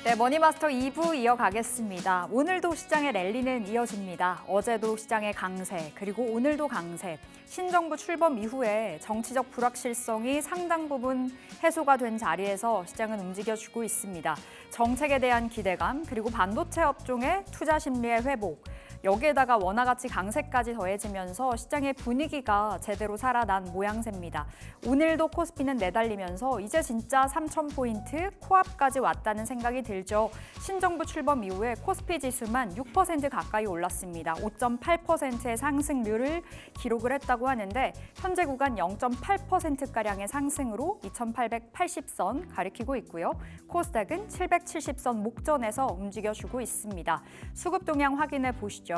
네, 머니마스터 2부 이어가겠습니다. 오늘도 시장의 랠리는 이어집니다. 어제도 시장의 강세, 그리고 오늘도 강세. 신정부 출범 이후에 정치적 불확실성이 상당 부분 해소가 된 자리에서 시장은 움직여주고 있습니다. 정책에 대한 기대감, 그리고 반도체 업종의 투자 심리의 회복, 여기에다가 원화가치 강세까지 더해지면서 시장의 분위기가 제대로 살아난 모양새입니다. 오늘도 코스피는 내달리면서 이제 진짜 3,000포인트 코앞까지 왔다는 생각이 들죠. 신정부 출범 이후에 코스피 지수만 6% 가까이 올랐습니다. 5.8%의 상승률을 기록을 했다고 하는데 현재 구간 0.8%가량의 상승으로 2,880선 가리키고 있고요. 코스닥은 770선 목전에서 움직여주고 있습니다. 수급 동향 확인해 보시죠.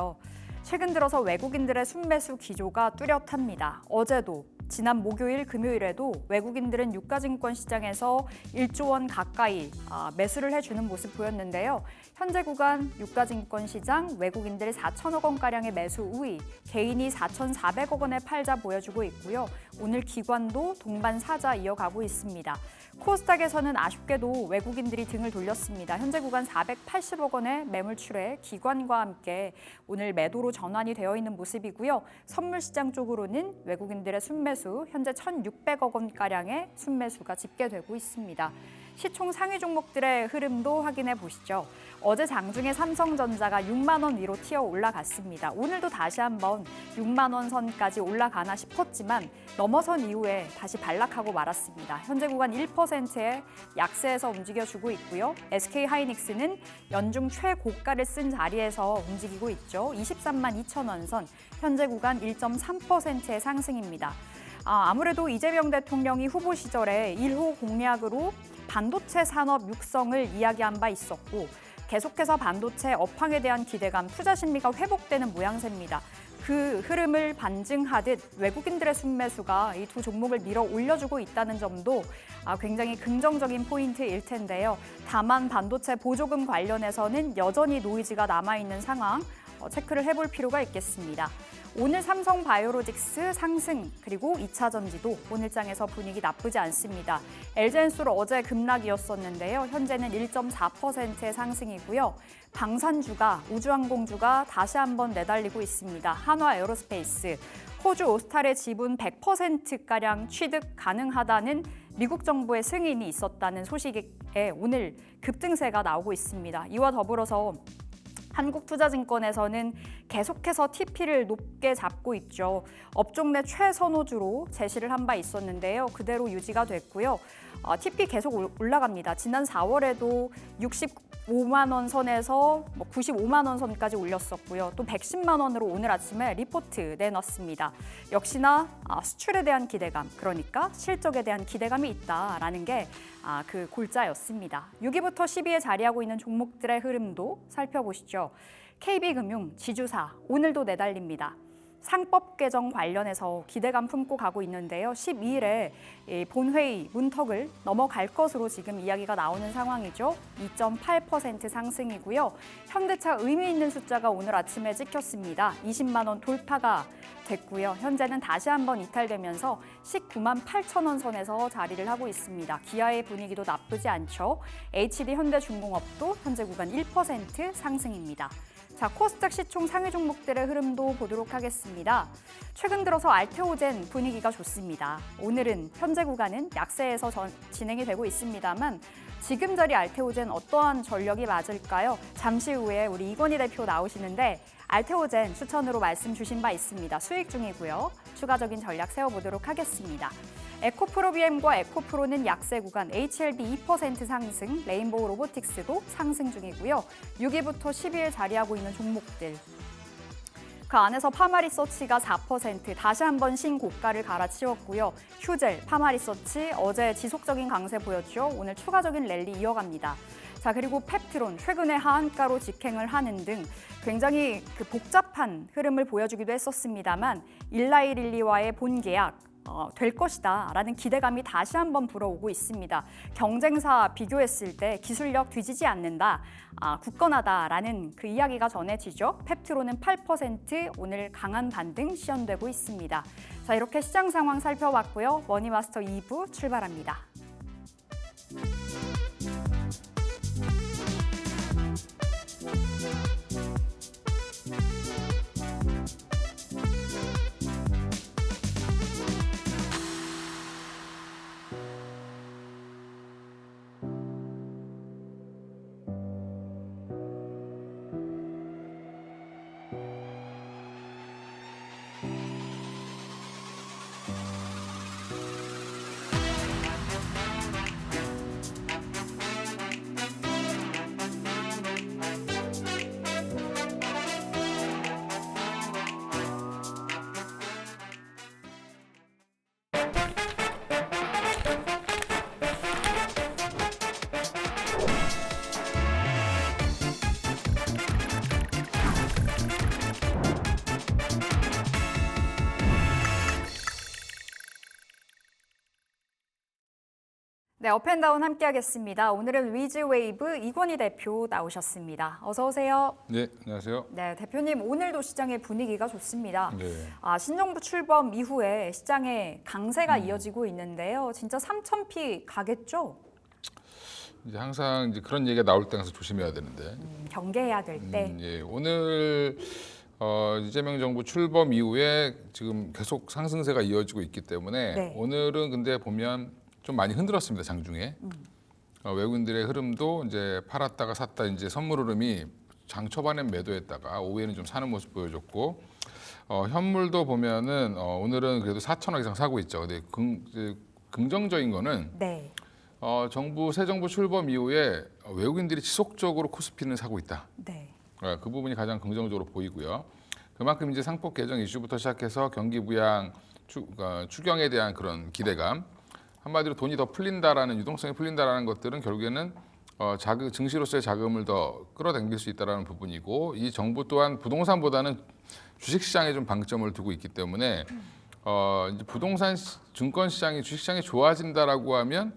최근 들어서 외국인들의 순매수 기조가 뚜렷합니다. 어제도 지난 목요일, 금요일에도 외국인들은 유가증권 시장에서 1조 원 가까이 매수를 해주는 모습 보였는데요. 현재 구간 유가증권 시장 외국인들이 4천억 원가량의 매수 우위, 개인이 4,400억 원의 팔자 보여주고 있고요. 오늘 기관도 동반 사자 이어가고 있습니다. 코스닥에서는 아쉽게도 외국인들이 등을 돌렸습니다. 현재 구간 480억 원의 매물출에 기관과 함께 오늘 매도로 전환이 되어 있는 모습이고요. 선물시장 쪽으로는 외국인들의 순매수, 현재 1,600억 원가량의 순매수가 집계되고 있습니다. 시총 상위 종목들의 흐름도 확인해 보시죠. 어제 장중에 삼성전자가 6만 원 위로 튀어 올라갔습니다. 오늘도 다시 한번 6만 원 선까지 올라가나 싶었지만 넘어선 이후에 다시 반락하고 말았습니다. 현재 구간 1%의 약세에서 움직여주고 있고요. SK하이닉스는 연중 최고가를 쓴 자리에서 움직이고 있죠. 23만 2천 원 선, 현재 구간 1.3%의 상승입니다. 아무래도 이재명 대통령이 후보 시절에 1호 공약으로 반도체 산업 육성을 이야기한 바 있었고 계속해서 반도체 업황에 대한 기대감, 투자 심리가 회복되는 모양새입니다. 그 흐름을 반증하듯 외국인들의 순매수가 이 두 종목을 밀어 올려주고 있다는 점도 굉장히 긍정적인 포인트일 텐데요. 다만 반도체 보조금 관련해서는 여전히 노이즈가 남아있는 상황, 체크를 해볼 필요가 있겠습니다. 오늘 삼성바이오로직스 상승, 그리고 2차전지도 오늘장에서 분위기 나쁘지 않습니다. LG엔솔 어제 급락이었었는데요. 현재는 1.4%의 상승이고요. 방산주가, 우주항공주가 다시 한번 내달리고 있습니다. 한화에어로스페이스, 호주 오스탈의 지분 100%가량 취득 가능하다는 미국 정부의 승인이 있었다는 소식에 오늘 급등세가 나오고 있습니다. 이와 더불어서 한국투자증권에서는 계속해서 TP를 높게 잡고 있죠. 업종 내 최선호주로 제시를 한 바 있었는데요. 그대로 유지가 됐고요. TP 계속 올라갑니다. 지난 4월에도 65만 원 선에서 95만 원 선까지 올렸었고요. 또 110만 원으로 오늘 아침에 리포트 내놨습니다. 역시나 수출에 대한 기대감, 그러니까 실적에 대한 기대감이 있다라는 게 그 골자였습니다. 6위부터 10위에 자리하고 있는 종목들의 흐름도 살펴보시죠. KB금융, 지주사, 오늘도 내달립니다. 상법 개정 관련해서 기대감 품고 가고 있는데요. 12일에 본회의 문턱을 넘어갈 것으로 지금 이야기가 나오는 상황이죠. 2.8% 상승이고요. 현대차 의미 있는 숫자가 오늘 아침에 찍혔습니다. 20만 원 돌파가 됐고요. 현재는 다시 한번 이탈되면서 19만 8천 원 선에서 자리를 하고 있습니다. 기아의 분위기도 나쁘지 않죠. HD 현대중공업도 현재 구간 1% 상승입니다. 자, 코스닥 시총 상위 종목들의 흐름도 보도록 하겠습니다. 최근 들어서 알테오젠 분위기가 좋습니다. 오늘은 현재 구간은 약세에서 진행이 되고 있습니다만 지금 자리 알테오젠 어떠한 전력이 맞을까요? 잠시 후에 우리 이건희 대표 나오시는데 알테오젠 추천으로 말씀 주신 바 있습니다. 수익 중이고요. 추가적인 전략 세워보도록 하겠습니다. 에코프로비엠과 에코프로는 약세 구간, HLB 2% 상승, 레인보우 로보틱스도 상승 중이고요. 6위부터 10위에 자리하고 있는 종목들. 그 안에서 파마리서치가 4%, 다시 한번 신고가를 갈아치웠고요. 휴젤, 파마리서치 어제 지속적인 강세 보였죠. 오늘 추가적인 랠리 이어갑니다. 자, 그리고 펩트론, 최근에 하한가로 직행을 하는 등 굉장히 복잡한 흐름을 보여주기도 했었습니다만 일라이릴리와의 본계약, 될 것이다 라는 기대감이 다시 한번 불어오고 있습니다. 경쟁사 비교했을 때 기술력 뒤지지 않는다, 굳건하다라는 그 이야기가 전해지죠. 펩트론은 8%, 오늘 강한 반등 시현되고 있습니다. 자, 이렇게 시장 상황 살펴봤고요. 머니마스터 2부 출발합니다. 네, 업앤다운 함께하겠습니다. 오늘은 위즈웨이브 이권희 대표 나오셨습니다. 어서 오세요. 네, 안녕하세요. 네, 대표님 오늘도 시장의 분위기가 좋습니다. 네. 신정부 출범 이후에 시장의 강세가 이어지고 있는데요. 진짜 3,000피 가겠죠? 이제 항상 이제 그런 얘기가 나올 때 항상 조심해야 되는데. 경계해야 될 때. 예, 오늘 이재명 정부 출범 이후에 지금 계속 상승세가 이어지고 있기 때문에 네. 오늘은 근데 보면 좀 많이 흔들었습니다, 장중에. 외국인들의 흐름도 이제 팔았다가 샀다 이제 선물 흐름이 장 초반엔 매도했다가 오후에는 좀 사는 모습 보여줬고 현물도 보면은 오늘은 그래도 4,000원 이상 사고 있죠. 근데 긍정적인 거는 네. 새 정부 출범 이후에 외국인들이 지속적으로 코스피는 사고 있다. 네. 그 부분이 가장 긍정적으로 보이고요. 그만큼 이제 상법 개정 이슈부터 시작해서 경기 부양 추경에 대한 그런 기대감, 한마디로 돈이 더 풀린다라는 유동성이 풀린다라는 것들은 결국에는 증시로서의 자금을 더 끌어당길 수 있다라는 부분이고, 이 정부 또한 부동산보다는 주식시장에 좀 방점을 두고 있기 때문에 이제 부동산 증권 시장이 주식 시장이 좋아진다라고 하면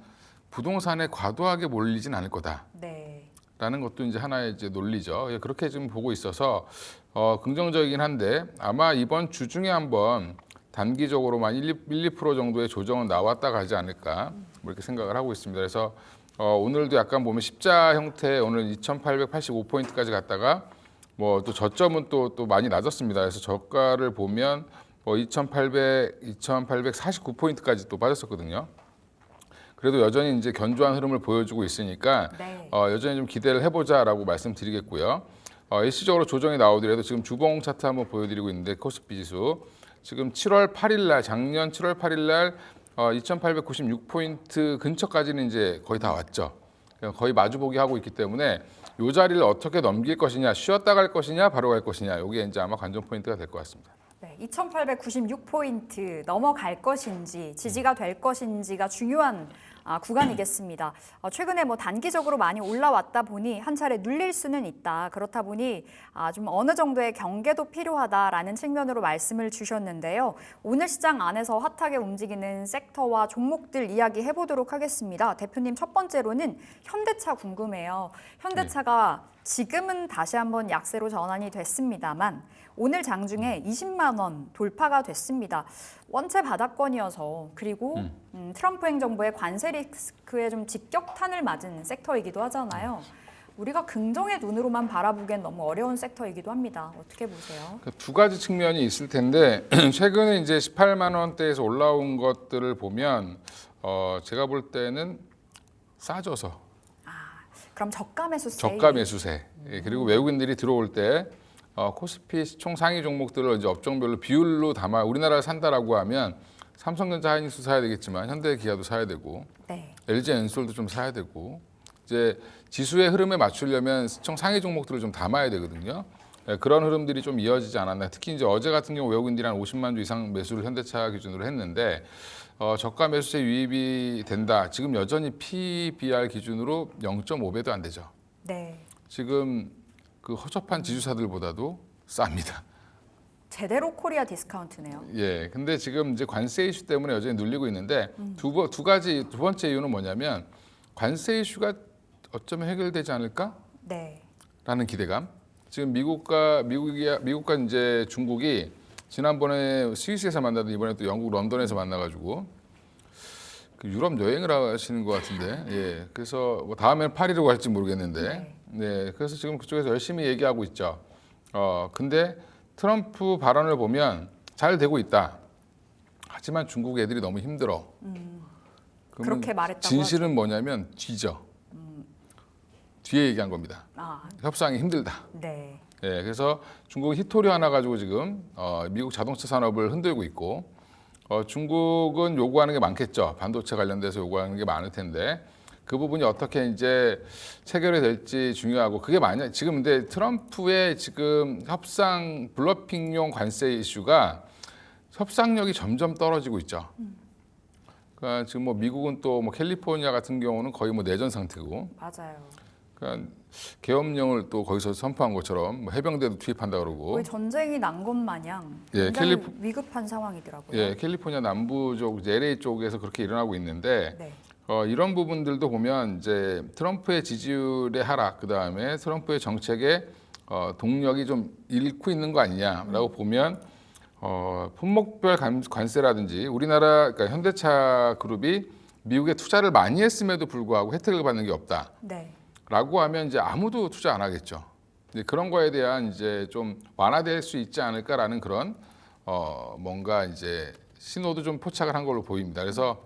부동산에 과도하게 몰리진 않을 거다. 네. 라는 것도 이제 하나의 이제 논리죠. 그렇게 지금 보고 있어서 긍정적이긴 한데 아마 이번 주 중에 한번 단기적으로만 1-2% 정도의 조정은 나왔다 가지 않을까 뭐 이렇게 생각을 하고 있습니다. 그래서 오늘도 약간 보면 십자 형태 오늘 2,885포인트까지 갔다가 뭐 또 저점은 또 많이 낮았습니다. 그래서 저가를 보면 2,849포인트까지 또 빠졌었거든요. 그래도 여전히 이제 견조한 흐름을 보여주고 있으니까 네. 여전히 좀 기대를 해보자라고 말씀드리겠고요. 일시적으로 조정이 나오더라도 지금 주봉 차트 한번 보여드리고 있는데 코스피 지수 지금 7월 8일 날 작년 7월 8일 날 2,896포인트 근처까지는 이제 거의 다 왔죠. 거의 마주보기 하고 있기 때문에 이 자리를 어떻게 넘길 것이냐, 쉬었다 갈 것이냐, 바로 갈 것이냐, 이게 이제 아마 관전 포인트가 될 것 같습니다. 네, 2,896포인트 넘어갈 것인지 지지가 될 것인지가 중요한 구간이겠습니다. 최근에 뭐 단기적으로 많이 올라왔다 보니 한 차례 눌릴 수는 있다. 그렇다 보니 좀 어느 정도의 경계도 필요하다라는 측면으로 말씀을 주셨는데요. 오늘 시장 안에서 핫하게 움직이는 섹터와 종목들 이야기해 보도록 하겠습니다. 대표님 첫 번째로는 현대차 궁금해요. 현대차가 지금은 다시 한번 약세로 전환이 됐습니다만 오늘 장중에 20만 원 돌파가 됐습니다. 원체 바닥권이어서 그리고 트럼프 행정부의 관세 리스크에 좀 직격탄을 맞은 섹터이기도 하잖아요. 우리가 긍정의 눈으로만 바라보기엔 너무 어려운 섹터이기도 합니다. 어떻게 보세요? 두 가지 측면이 있을 텐데 최근에 이제 18만 원대에서 올라온 것들을 보면 제가 볼 때는 싸져서 그럼 저가 매수세. 저가 매수세. 그리고 외국인들이 들어올 때 코스피 총 상위 종목들을 이제 업종별로 비율로 담아 우리나라를 산다라고 하면 삼성전자 하이닉스 사야 되겠지만 현대기아도 사야 되고 네. LG엔솔도 좀 사야 되고 이제 지수의 흐름에 맞추려면 총 상위 종목들을 좀 담아야 되거든요. 그런 흐름들이 좀 이어지지 않았나. 특히 이제 어제 같은 경우 외국인들이 한 50만 주 이상 매수를 현대차 기준으로 했는데 저가 매수세 유입이 된다. 지금 여전히 PBR 기준으로 0.5배도 안 되죠. 네. 지금 그 허접한 지주사들보다도 쌉니다. 제대로 코리아 디스카운트네요. 예, 근데 지금 이제 관세 이슈 때문에 여전히 눌리고 있는데 두 번째 이유는 뭐냐면 관세 이슈가 어쩌면 해결되지 않을까? 네. 라는 기대감. 지금 미국과 이제 중국이 지난번에 스위스에서 만나던 이번에 또 영국 런던에서 만나가지고 그 유럽 여행을 하시는 것 같은데, 예, 그래서 뭐 다음에는 파리로 갈지 모르겠는데, 네, 그래서 지금 그쪽에서 열심히 얘기하고 있죠. 근데 트럼프 발언을 보면 잘 되고 있다. 하지만 중국 애들이 너무 힘들어. 그렇게 말했다고 진실은 뭐냐면 뒤져. 뒤에 얘기한 겁니다. 협상이 힘들다. 네. 예, 그래서 중국은 히토리 하나 가지고 지금 미국 자동차 산업을 흔들고 있고 중국은 요구하는 게 많겠죠. 반도체 관련돼서 요구하는 게 많을 텐데 그 부분이 어떻게 이제 체결이 될지 중요하고 그게 만약 지금 근데 트럼프의 지금 협상 블러핑용 관세 이슈가 협상력이 점점 떨어지고 있죠. 그러니까 지금 뭐 미국은 또 뭐 캘리포니아 같은 경우는 거의 뭐 내전 상태고. 맞아요. 그러니까 계엄령을 또 거기서 선포한 것처럼 뭐 해병대도 투입한다 그러고. 거의 전쟁이 난 것 마냥 예, 위급한 상황이더라고요. 예, 캘리포니아 남부쪽 LA 쪽에서 그렇게 일어나고 있는데 네. 이런 부분들도 보면 이제 트럼프의 지지율의 하락, 그 다음에 트럼프의 정책의 동력이 좀 잃고 있는 거 아니냐라고 보면 품목별 관세라든지 우리나라 그러니까 현대차 그룹이 미국에 투자를 많이 했음에도 불구하고 혜택을 받는 게 없다. 네. 라고 하면 이제 아무도 투자 안 하겠죠. 이제 그런 거에 대한 이제 좀 완화될 수 있지 않을까라는 그런 뭔가 이제 신호도 좀 포착을 한 걸로 보입니다. 그래서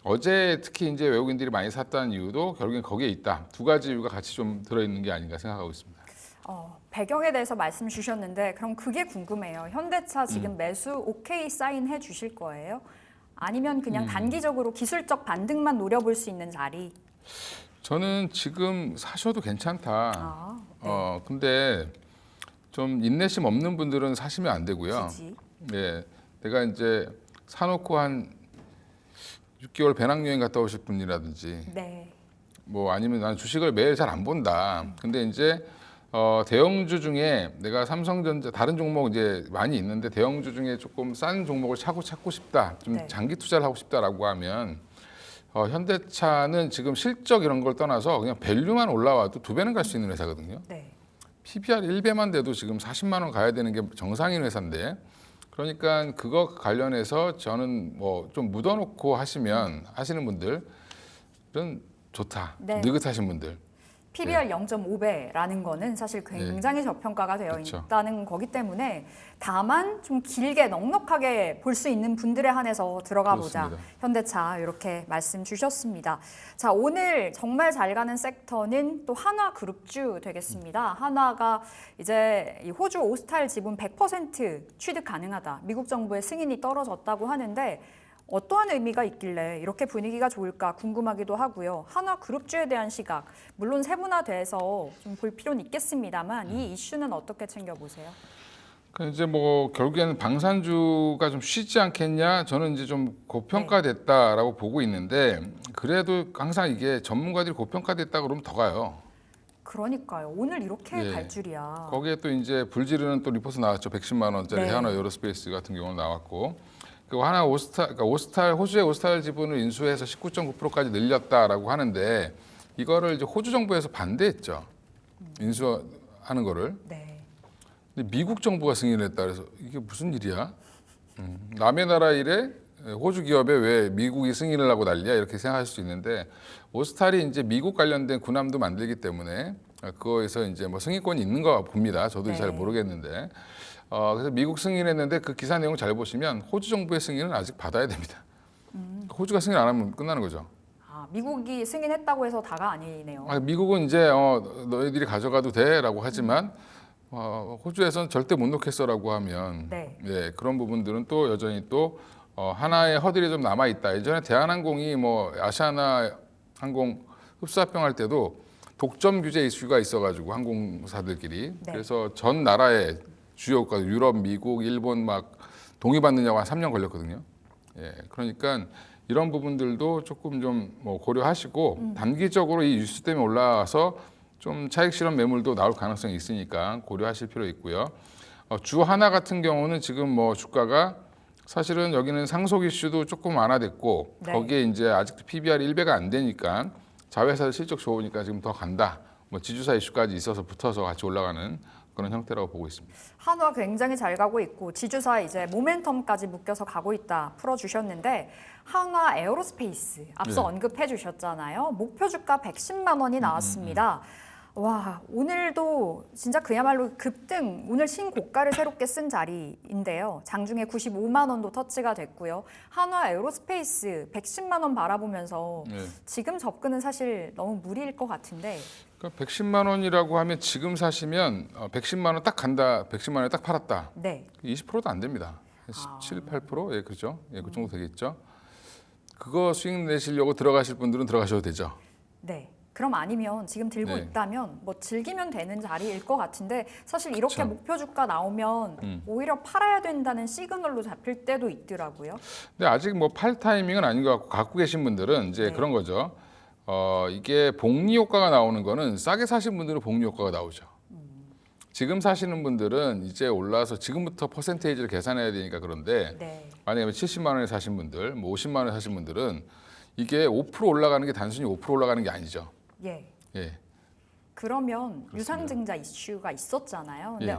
어제 특히 이제 외국인들이 많이 샀다는 이유도 결국엔 거기에 있다. 두 가지 이유가 같이 좀 들어있는 게 아닌가 생각하고 있습니다. 배경에 대해서 말씀 주셨는데 그럼 그게 궁금해요. 현대차 지금 매수 오케이 사인해 주실 거예요? 아니면 그냥 단기적으로 기술적 반등만 노려볼 수 있는 자리? 저는 지금 사셔도 괜찮다. 네. 근데 좀 인내심 없는 분들은 사시면 안 되고요. 지지. 네, 내가 이제 사놓고 한 6개월 배낭여행 갔다 오실 분이라든지 네. 뭐 아니면 난 주식을 매일 잘 안 본다. 근데 이제 대형주 중에 내가 삼성전자 다른 종목 이제 많이 있는데 대형주 중에 조금 싼 종목을 찾고 싶다. 좀 네. 장기 투자를 하고 싶다라고 하면 현대차는 지금 실적 이런 걸 떠나서 그냥 밸류만 올라와도 2배는 갈 수 있는 회사거든요. 네. PBR 1배만 돼도 지금 40만 원 가야 되는 게 정상인 회사인데 그러니까 그거 관련해서 저는 뭐 좀 묻어놓고 하시는 분들은 좋다. 네. 느긋하신 분들. PBR 0.5배라는 거는 사실 굉장히 저평가가 되어 그렇죠. 있다는 거기 때문에 다만 좀 길게 넉넉하게 볼 수 있는 분들에 한해서 들어가 보자. 그렇습니다. 현대차 이렇게 말씀 주셨습니다. 자, 오늘 정말 잘 가는 섹터는 또 한화그룹주 되겠습니다. 한화가 이제 이 호주 오스탈 지분 100% 취득 가능하다. 미국 정부의 승인이 떨어졌다고 하는데 어떠한 의미가 있길래 이렇게 분위기가 좋을까 궁금하기도 하고요. 한화그룹주에 대한 시각, 물론 세분화돼서 좀 볼 필요는 있겠습니다만 이 이슈는 어떻게 챙겨보세요? 그러니까 이제 뭐 결국에는 방산주가 좀 쉬지 않겠냐? 저는 이제 좀 고평가됐다라고 보고 있는데 그래도 항상 이게 전문가들이 고평가됐다 그러면 더 가요. 그러니까요. 오늘 이렇게 예. 갈 줄이야. 거기에 또 이제 불지르는 또 리포트 나왔죠. 110만 원짜리 네. 한화 에어로스페이스 같은 경우는 나왔고. 그 하나 그러니까 호주의 오스탈 지분을 인수해서 19.9%까지 늘렸다라고 하는데 이거를 이제 호주 정부에서 반대했죠. 인수하는 거를. 네. 근데 미국 정부가 승인을 했다 그래서 이게 무슨 일이야? 남의 나라 일에 호주 기업에 왜 미국이 승인을 하고 난리야 이렇게 생각할 수 있는데 오스탈이 이제 미국 관련된 군함도 만들기 때문에 그거에서 이제 뭐 승인권이 있는 거 봅니다. 저도 네. 잘 모르겠는데 그래서 미국 승인했는데 그 기사 내용 잘 보시면 호주 정부의 승인은 아직 받아야 됩니다. 호주가 승인 안 하면 끝나는 거죠. 아, 미국이 승인했다고 해서 다가 아니네요. 미국은 이제 너희들이 가져가도 돼라고 하지만 호주에서는 절대 못 놓겠어라고 하면 네. 예, 그런 부분들은 또 여전히 또 하나의 허들이 좀 남아 있다. 예전에 대한항공이 뭐 아시아나 항공 흡수합병할 때도 독점 규제 이슈가 있어가지고 항공사들끼리 네. 그래서 전 나라의 주요 국가 유럽, 미국, 일본 막 동의받느냐고 한 3년 걸렸거든요. 예, 그러니까 이런 부분들도 조금 좀 뭐 고려하시고 단기적으로 이 뉴스 때문에 올라와서 좀 차익 실현 매물도 나올 가능성이 있으니까 고려하실 필요 있고요. 주 하나 같은 경우는 지금 뭐 주가가 사실은 여기는 상속 이슈도 조금 완화됐고 네. 거기에 이제 아직도 PBR 1배가 안 되니까 자회사들 실적 좋으니까 지금 더 간다. 뭐 지주사 이슈까지 있어서 붙어서 같이 올라가는 그런 형태라고 보고 있습니다. 한화 굉장히 잘 가고 있고 지주사 이제 모멘텀까지 묶여서 가고 있다 풀어주셨는데 한화 에어로스페이스 앞서 네. 언급해 주셨잖아요. 목표 주가 110만 원이 나왔습니다. 와, 오늘도 진짜 그야말로 급등, 오늘 신고가를 새롭게 쓴 자리인데요. 장중에 95만 원도 터치가 됐고요. 한화 에어로스페이스 110만 원 바라보면서 네. 지금 접근은 사실 너무 무리일 것 같은데 그러니까 110만 원이라고 하면 지금 사시면 110만 원 딱 간다. 110만 원에 딱 팔았다. 네. 20%도 안 됩니다. 17, 8%? 예, 그렇죠. 예, 그 정도 되겠죠. 그거 수익 내시려고 들어가실 분들은 들어가셔도 되죠. 네. 그럼 아니면 지금 들고 네. 있다면 뭐 즐기면 되는 자리일 것 같은데 사실 이렇게 그쵸. 목표 주가 나오면 오히려 팔아야 된다는 시그널로 잡힐 때도 있더라고요. 근데 아직 뭐 팔 타이밍은 아닌 것 같고 갖고 계신 분들은 이제 네. 그런 거죠. 이게 복리 효과가 나오는 거는 싸게 사신 분들은 복리 효과가 나오죠. 지금 사시는 분들은 이제 올라서 지금부터 퍼센테이지를 계산해야 되니까 그런데 네. 만약에 70만 원에 사신 분들, 뭐 50만 원에 사신 분들은 이게 5% 올라가는 게 단순히 5% 올라가는 게 아니죠. 예. 예. 그러면 그렇습니다. 유상증자 이슈가 있었잖아요. 근데 예.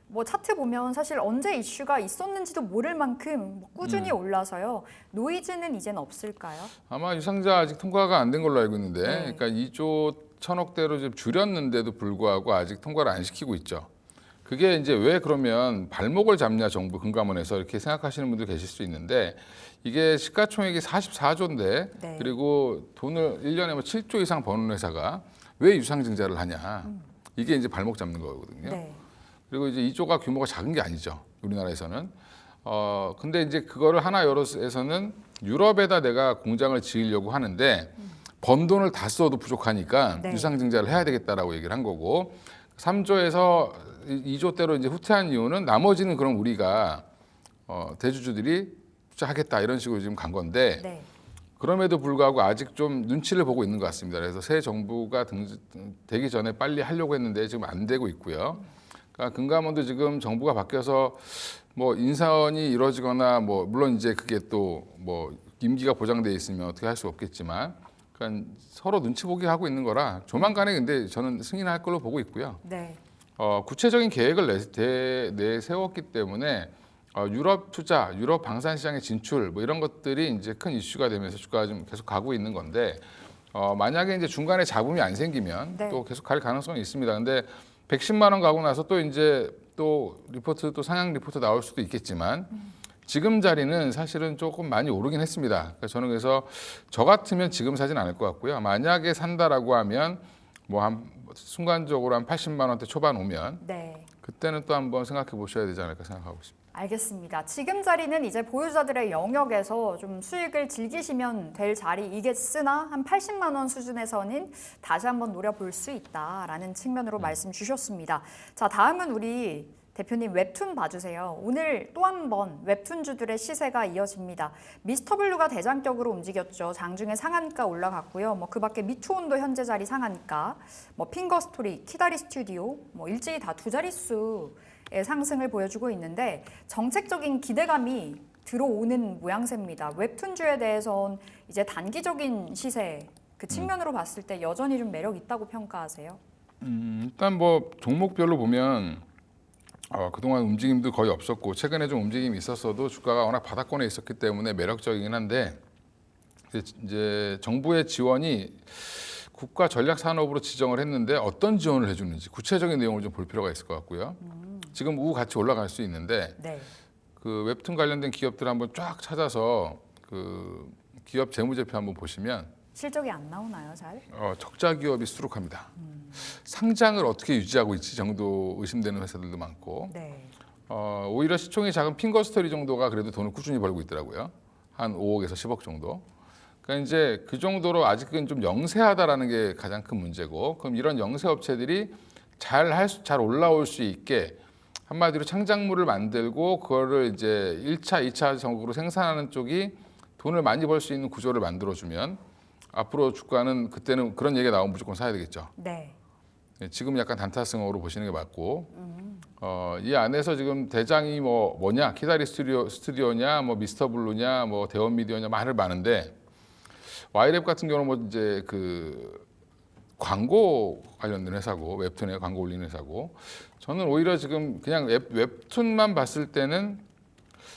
뭐 차트 보면 사실 언제 이슈가 있었는지도 모를 만큼 뭐 꾸준히 올라서요. 노이즈는 이제는 없을까요? 아마 유상자 아직 통과가 안 된 걸로 알고 있는데, 네. 그러니까 2조 1,000억대로 좀 줄였는데도 불구하고 아직 통과를 안 시키고 있죠. 그게 이제 왜 그러면 발목을 잡냐 정부 금감원에서 이렇게 생각하시는 분들 계실 수 있는데, 이게 시가총액이 44조인데 네. 그리고 돈을 1년에 뭐 7조 이상 버는 회사가 왜 유상증자를 하냐, 이게 이제 발목 잡는 거거든요. 네. 그리고 이제 2조가 규모가 작은 게 아니죠, 우리나라에서는. 근데 이제 그거를 하나 열어서는 유럽에다 내가 공장을 지으려고 하는데 번 돈을 다 써도 부족하니까 네. 유상증자를 해야 되겠다라고 얘기를 한 거고, 3조에서 2조대로 이제 후퇴한 이유는 나머지는 그럼 우리가 대주주들이 투자하겠다 이런 식으로 지금 간 건데, 네. 그럼에도 불구하고 아직 좀 눈치를 보고 있는 것 같습니다. 그래서 새 정부가 되기 전에 빨리 하려고 했는데 지금 안 되고 있고요. 그러니까 금감원도 지금 정부가 바뀌어서 뭐 인사원이 이루어지거나 뭐 물론 이제 그게 또 뭐 임기가 보장돼 있으면 어떻게 할 수 없겠지만, 그러니까 서로 눈치 보기 하고 있는 거라 조만간에 근데 저는 승인할 걸로 보고 있고요. 네. 구체적인 계획을 내세웠기 때문에 유럽 투자, 유럽 방산 시장의 진출 뭐 이런 것들이 이제 큰 이슈가 되면서 주가가 좀 계속 가고 있는 건데, 만약에 이제 중간에 잡음이 안 생기면 네. 또 계속 갈 가능성이 있습니다. 근데 110만 원 가고 나서 또 이제 또 리포트 또 상향 리포트 나올 수도 있겠지만 지금 자리는 사실은 조금 많이 오르긴 했습니다. 그러니까 저는 그래서 저 같으면 지금 사진 않을 것 같고요. 만약에 산다라고 하면 뭐 한 순간적으로 한 80만 원대 초반 오면 네. 그때는 또 한번 생각해 보셔야 되지 않을까 생각하고 있습니다. 알겠습니다. 지금 자리는 이제 보유자들의 영역에서 좀 수익을 즐기시면 될 자리이겠으나 한 80만 원 수준에서는 다시 한번 노려볼 수 있다라는 측면으로 말씀 주셨습니다. 자, 다음은 우리 대표님 웹툰 봐주세요. 오늘 또 한 번 웹툰주들의 시세가 이어집니다. 미스터블루가 대장격으로 움직였죠. 장중에 상한가 올라갔고요. 뭐 그밖에 미투온도 현재 자리 상한가, 뭐 핑거스토리, 키다리 스튜디오, 뭐 일제히 다 두 자릿수의 상승을 보여주고 있는데 정책적인 기대감이 들어오는 모양새입니다. 웹툰주에 대해선 이제 단기적인 시세 그 측면으로 봤을 때 여전히 좀 매력 있다고 평가하세요? 일단 뭐 종목별로 보면 그동안 움직임도 거의 없었고 최근에 좀 움직임이 있었어도 주가가 워낙 바닥권에 있었기 때문에 매력적이긴 한데, 이제 정부의 지원이 국가 전략 산업으로 지정을 했는데 어떤 지원을 해주는지 구체적인 내용을 좀 볼 필요가 있을 것 같고요. 지금 우후 같이 올라갈 수 있는데 네. 그 웹툰 관련된 기업들 한번 쫙 찾아서 그 기업 재무제표 한번 보시면 실적이 안 나오나요, 잘? 적자 기업이 수룩합니다. 상장을 어떻게 유지하고 있지 정도 의심되는 회사들도 많고, 네. 오히려 시총이 작은 핑거스토리 정도가 그래도 돈을 꾸준히 벌고 있더라고요. 한 5억에서 10억 정도. 그러니까 이제 그 정도로 아직은 좀 영세하다라는 게 가장 큰 문제고, 그럼 이런 영세 업체들이 잘 올라올 수 있게 한마디로 창작물을 만들고 그거를 이제 1차, 2차적으로 생산하는 쪽이 돈을 많이 벌 수 있는 구조를 만들어주면 앞으로 주가는 그때는 그런 얘기가 나오면 무조건 사야 되겠죠. 네. 지금 약간 단타성으로 보시는 게 맞고, 이 안에서 지금 대장이 뭐냐, 키다리 스튜디오냐, 뭐 미스터블루냐, 뭐 대원미디어냐 말을 많은데, 와이랩 같은 경우는 뭐 이제 그 광고 관련된 회사고 웹툰에 광고 올리는 회사고, 저는 오히려 지금 그냥 웹툰만 봤을 때는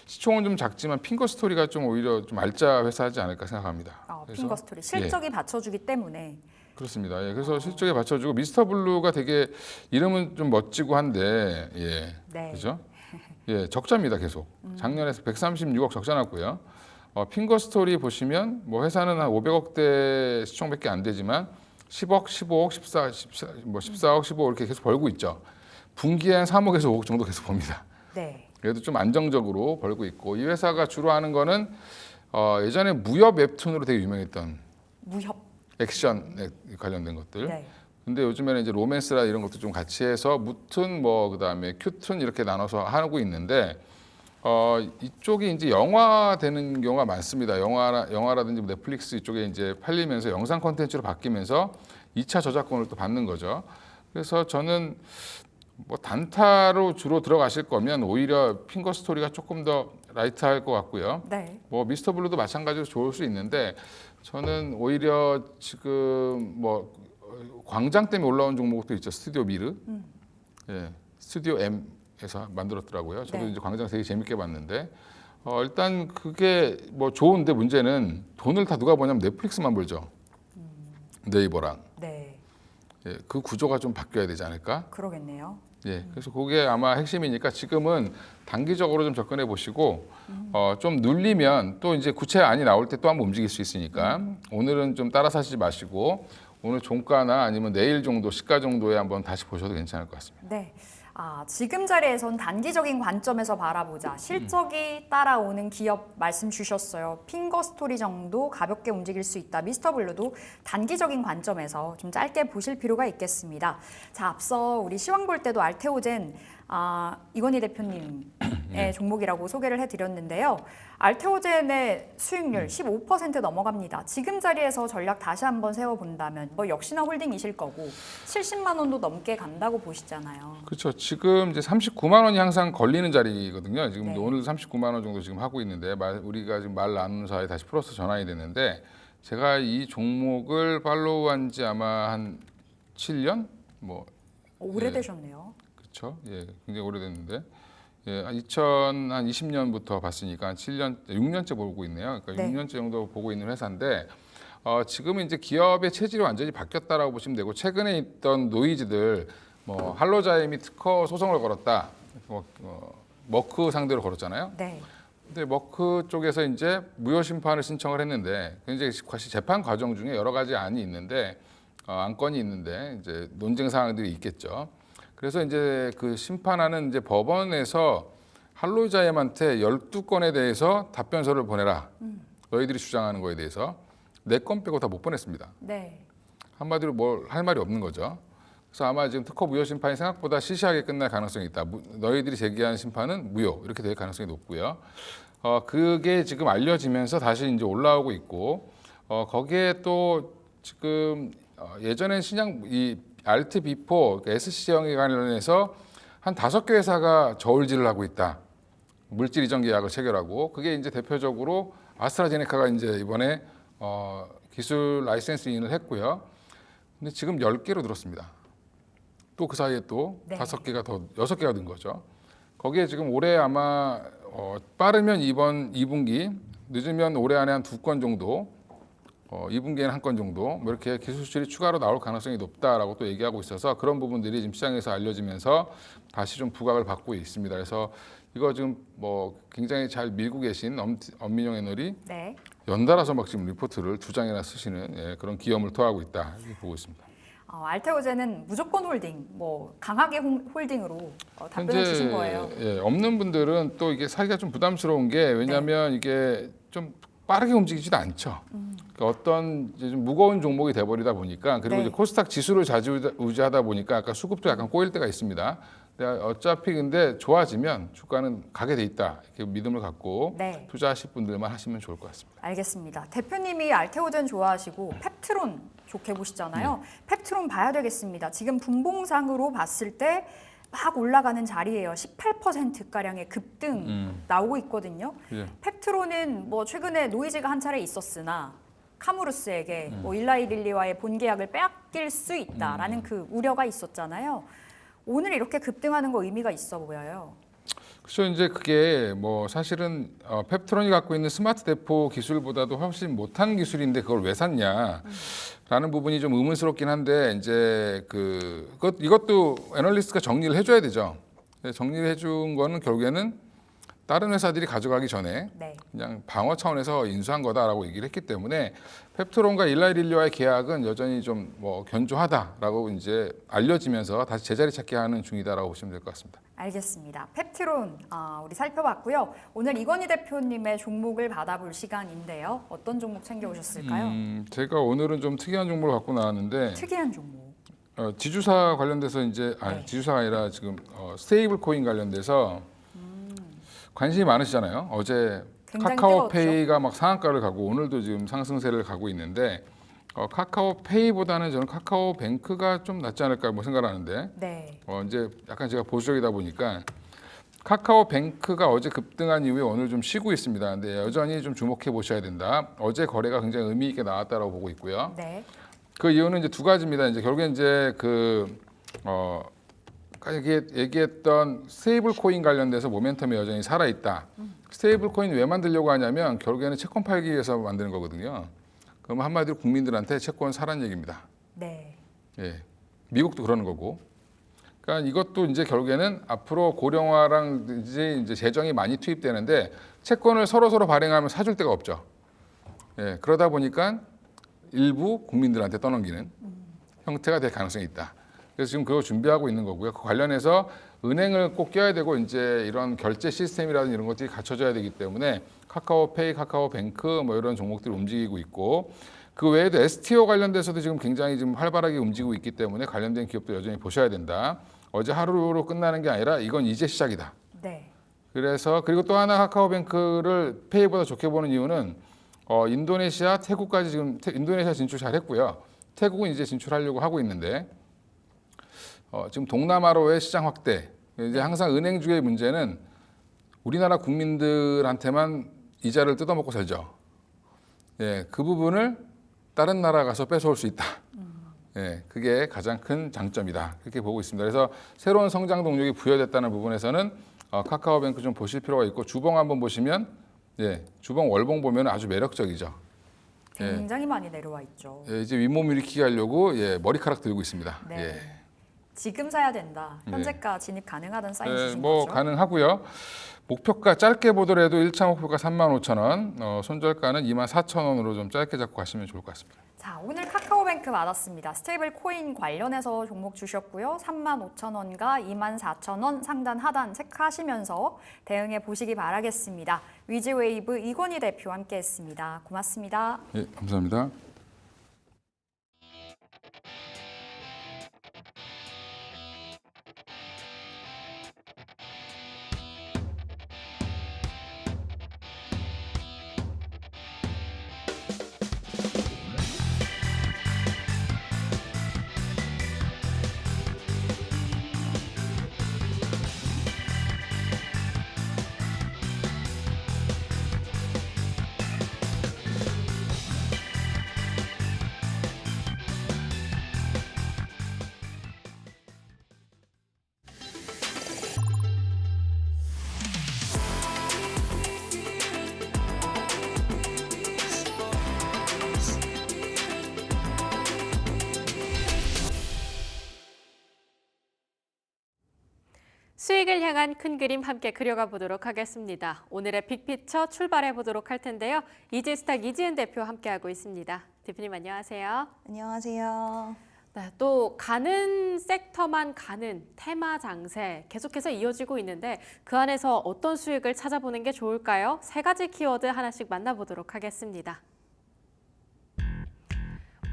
시총은 좀 작지만 핑거스토리가 좀 오히려 좀 알짜 회사지 않을까 생각합니다. 그래서 핑거스토리 실적이 받쳐주기 때문에. 그렇습니다. 예, 그래서 실적에 받쳐주고 미스터블루가 되게 이름은 좀 멋지고 한데, 예, 네. 그죠? 예, 적자입니다 계속. 작년에 136억 적자 났고요. 핑거스토리 보시면 뭐 회사는 한 500억대 시총밖에 안 되지만 10억, 15억, 14억, 15억 이렇게 계속 벌고 있죠. 분기에 한 3억에서 5억 정도 계속 봅니다. 네. 그래도 좀 안정적으로 벌고 있고, 이 회사가 주로 하는 거는 예전에 무협 웹툰으로 되게 유명했던 무협. 액션에 관련된 것들. 네. 근데 요즘에는 이제 로맨스라 이런 것도 좀 같이 해서 무툰 뭐 그다음에 큐툰 이렇게 나눠서 하고 있는데, 이쪽이 이제 영화 되는 경우가 많습니다. 영화라든지 넷플릭스 이쪽에 이제 팔리면서 영상 콘텐츠로 바뀌면서 2차 저작권을 또 받는 거죠. 그래서 저는 뭐 단타로 주로 들어가실 거면 오히려 핑거 스토리가 조금 더 라이트할 것 같고요. 네. 뭐 미스터 블루도 마찬가지로 좋을 수 있는데, 저는 오히려 지금 뭐 광장 때문에 올라온 종목도 있죠. 스튜디오 미르. 예, 스튜디오 M에서 만들었더라고요. 저도 네. 이제 광장 되게 재밌게 봤는데 일단 그게 뭐 좋은데 문제는 돈을 다 누가 버냐면 넷플릭스만 벌죠. 네이버랑. 네, 예, 그 구조가 좀 바뀌어야 되지 않을까? 그러겠네요. 예, 그래서 그게 아마 핵심이니까 지금은 단기적으로 좀 접근해 보시고 좀 눌리면 또 이제 구체안이 나올 때 또 한번 움직일 수 있으니까 오늘은 좀 따라 사시지 마시고 오늘 종가나 아니면 내일 정도 시가 정도에 한번 다시 보셔도 괜찮을 것 같습니다. 네. 지금 자리에선 단기적인 관점에서 바라보자. 실적이 따라오는 기업 말씀 주셨어요. 핑거스토리 정도 가볍게 움직일 수 있다. 미스터블루도 단기적인 관점에서 좀 짧게 보실 필요가 있겠습니다. 자, 앞서 우리 시황 볼 때도 알테오젠 이건희 대표님의 종목이라고 소개를 해드렸는데요. 알테오젠의 수익률 15% 넘어갑니다. 지금 자리에서 전략 다시 한번 세워본다면 뭐 역시나 홀딩이실 거고 70만 원도 넘게 간다고 보시잖아요. 그렇죠. 지금 이제 39만 원이 항상 걸리는 자리거든요. 지금 네. 오늘 39만 원 정도 지금 하고 있는데 우리가 지금 말 나누는 사이에 다시 플러스 전환이 됐는데 제가 이 종목을 팔로우한 지 아마 한 7년 뭐 오래되셨네요. 그렇죠. 예, 굉장히 오래됐는데 예, 2020년부터 봤으니까 한 7년, 6년째 보고 있네요. 그러니까 네. 6년째 정도 보고 있는 회사인데 지금은 이제 기업의 체질이 완전히 바뀌었다라고 보시면 되고 최근에 있던 노이즈들 뭐 할로자임이 특허 소송을 걸었다. 머크 상대로 걸었잖아요. 네. 근데 머크 쪽에서 이제 무효 심판을 신청을 했는데 이제 재판 과정 중에 여러 가지 안이 있는데 안건이 있는데 이제 논쟁 사항들이 있겠죠. 그래서 이제 그 심판하는 이제 법원에서 할로자임한테 12건에 대해서 답변서를 보내라. 너희들이 주장하는 거에 대해서 4건 빼고 다 못 보냈습니다. 네. 한마디로 뭘 할 말이 없는 거죠. 그래서 아마 지금 특허 무효 심판이 생각보다 시시하게 끝날 가능성이 있다. 너희들이 제기한 심판은 무효 이렇게 될 가능성이 높고요. 그게 지금 알려지면서 다시 이제 올라오고 있고 거기에 또 지금 예전엔 신약 이 알트 비포 SC형에 관련해서 한 5개 회사가 저울질을 하고 있다. 물질 이전 계약을 체결하고 그게 이제 대표적으로 아스트라제네카가 이제 이번에 기술 라이센스 인을 했고요. 근데 지금 10개로 늘었습니다. 또 그 사이에 또 네. 5개가 더 6개가 는 거죠. 거기에 지금 올해 아마 빠르면 이번 2분기, 늦으면 올해 안에 한 2건 정도, 2분기에는 1건 정도 뭐 이렇게 기술 수출이 추가로 나올 가능성이 높다라고 또 얘기하고 있어서 그런 부분들이 지금 시장에서 알려지면서 다시 좀 부각을 받고 있습니다. 그래서 이거 지금 뭐 굉장히 잘 밀고 계신 엄민영 애널이 네. 연달아서 막 지금 리포트를 2장이나 쓰시는 그런 기염을 토하고 있다 이렇게 보고 있습니다. 알테오젠은 무조건 홀딩, 뭐 강하게 홀딩으로 답변을 주신 거예요. 예, 없는 분들은 또 이게 사기가 좀 부담스러운 게 왜냐하면 이게 좀 빠르게 움직이지도 않죠. 그러니까 어떤 이제 좀 무거운 종목이 돼버리다 보니까 그리고 네. 이제 코스닥 지수를 좌지우지하다 보니까 아까 수급도 약간 꼬일 때가 있습니다. 어차피 근데 좋아지면 주가는 가게 돼 있다 이렇게 믿음을 갖고 네. 투자하실 분들만 하시면 좋을 것 같습니다. 알겠습니다. 대표님이 알테오젠 좋아하시고 펩트론 좋게 보시잖아요. 펩트론 봐야 되겠습니다. 지금 분봉상으로 봤을 때 막 올라가는 자리예요. 18%가량의 급등 나오고 있거든요. 예. 펩트론은 뭐 최근에 노이즈가 한 차례 있었으나 카무루스에게 뭐 일라이릴리와의 본계약을 빼앗길 수 있다라는 그 우려가 있었잖아요. 오늘 이렇게 급등하는 거 의미가 있어 보여요. 그렇죠. 이제 그게 뭐 사실은 펩트론이 갖고 있는 스마트 대포 기술보다도 훨씬 못한 기술인데 그걸 왜 샀냐라는 부분이 좀 의문스럽긴 한데 이제 이것도 애널리스트가 정리를 해줘야 되죠. 정리를 해준 거는 결국에는 다른 회사들이 가져가기 전에 네. 그냥 방어 차원에서 인수한 거다라고 얘기를 했기 때문에 펩트론과 일라이릴리와의 계약은 여전히 좀 뭐 견조하다라고 이제 알려지면서 다시 제자리 찾기 하는 중이다라고 보시면 될 것 같습니다. 알겠습니다. 펩트론 우리 살펴봤고요. 오늘 이건희 대표님의 종목을 받아볼 시간인데요. 어떤 종목 챙겨오셨을까요? 제가 오늘은 좀 특이한 종목을 갖고 나왔는데 특이한 종목. 지주사 관련돼서 이제 네. 지주사가 아니라 지금 스테이블 코인 관련돼서 관심이 많으시잖아요. 어제 굉장히 카카오페이가 막 상한가를 가고 오늘도 지금 상승세를 가고 있는데 카카오페이보다는 저는 카카오뱅크가 좀 낫지 않을까 뭐 생각하는데 네. 이제 약간 제가 보수적이다 보니까 카카오뱅크가 어제 급등한 이후에 오늘 좀 쉬고 있습니다. 근데 여전히 좀 주목해 보셔야 된다. 어제 거래가 굉장히 의미 있게 나왔다라고 보고 있고요. 네. 그 이유는 이제 두 가지입니다. 이제 결국에 이제 얘기했던 스테이블 코인 관련돼서 모멘텀이 여전히 살아 있다. 스테이블 코인 왜 만들려고 하냐면 결국에는 채권 팔기 위해서 만드는 거거든요. 그럼 한마디로 국민들한테 채권 사란 얘기입니다. 네. 예. 미국도 그러는 거고. 그러니까 이것도 이제 결국에는 앞으로 고령화랑 이제 재정이 많이 투입되는데 채권을 서로 발행하면 사줄 데가 없죠. 예. 그러다 보니까 일부 국민들한테 떠넘기는 형태가 될 가능성이 있다. 그래서 지금 그거 준비하고 있는 거고요. 그 관련해서 은행을 꼭 껴야 되고 이제 이런 결제 시스템이라든지 이런 것들이 갖춰져야 되기 때문에 카카오페이, 카카오뱅크 뭐 이런 종목들이 움직이고 있고 그 외에도 STO 관련돼서도 지금 굉장히 지금 활발하게 움직이고 있기 때문에 관련된 기업도 여전히 보셔야 된다. 어제 하루로 끝나는 게 아니라 이건 이제 시작이다. 네. 그래서 그리고 또 하나 카카오뱅크를 페이보다 좋게 보는 이유는 인도네시아, 태국까지 지금 인도네시아 진출 잘했고요. 태국은 이제 진출하려고 하고 있는데 지금 동남아로의 시장 확대. 이제 항상 은행주의 문제는 우리나라 국민들한테만 이자를 뜯어먹고 살죠. 예, 그 부분을 다른 나라 가서 뺏어올 수 있다. 예, 그게 가장 큰 장점이다. 그렇게 보고 있습니다. 그래서 새로운 성장 동력이 부여됐다는 부분에서는 카카오뱅크 좀 보실 필요가 있고 주봉 한번 보시면 예, 주봉 월봉 보면 아주 매력적이죠. 굉장히 많이 내려와 있죠. 예, 이제 윗몸 일으키기 하려고 예, 머리카락 들고 있습니다. 네. 예. 지금 사야 된다. 현재가 진입 가능하다는 사인 주신 뭐 거죠? 가능하고요. 목표가 짧게 보더라도 1차 목표가 35,000원, 손절가는 24,000원으로 좀 짧게 잡고 가시면 좋을 것 같습니다. 자, 오늘 카카오뱅크 받았습니다. 스테이블 코인 관련해서 종목 주셨고요. 35,000원과 24,000원 상단 하단 체크하시면서 대응해 보시기 바라겠습니다. 위즈웨이브 이건희 대표와 함께했습니다. 고맙습니다. 예, 감사합니다. 수익을 향한 큰 그림 함께 그려가 보도록 하겠습니다. 오늘의 빅피처 출발해 보도록 할 텐데요. 이지스탁 이지은 대표 함께하고 있습니다. 대표님 안녕하세요. 안녕하세요. 네, 또 가는 섹터만 가는 테마 장세 계속해서 이어지고 있는데 그 안에서 어떤 수익을 찾아보는 게 좋을까요? 세 가지 키워드 하나씩 만나보도록 하겠습니다.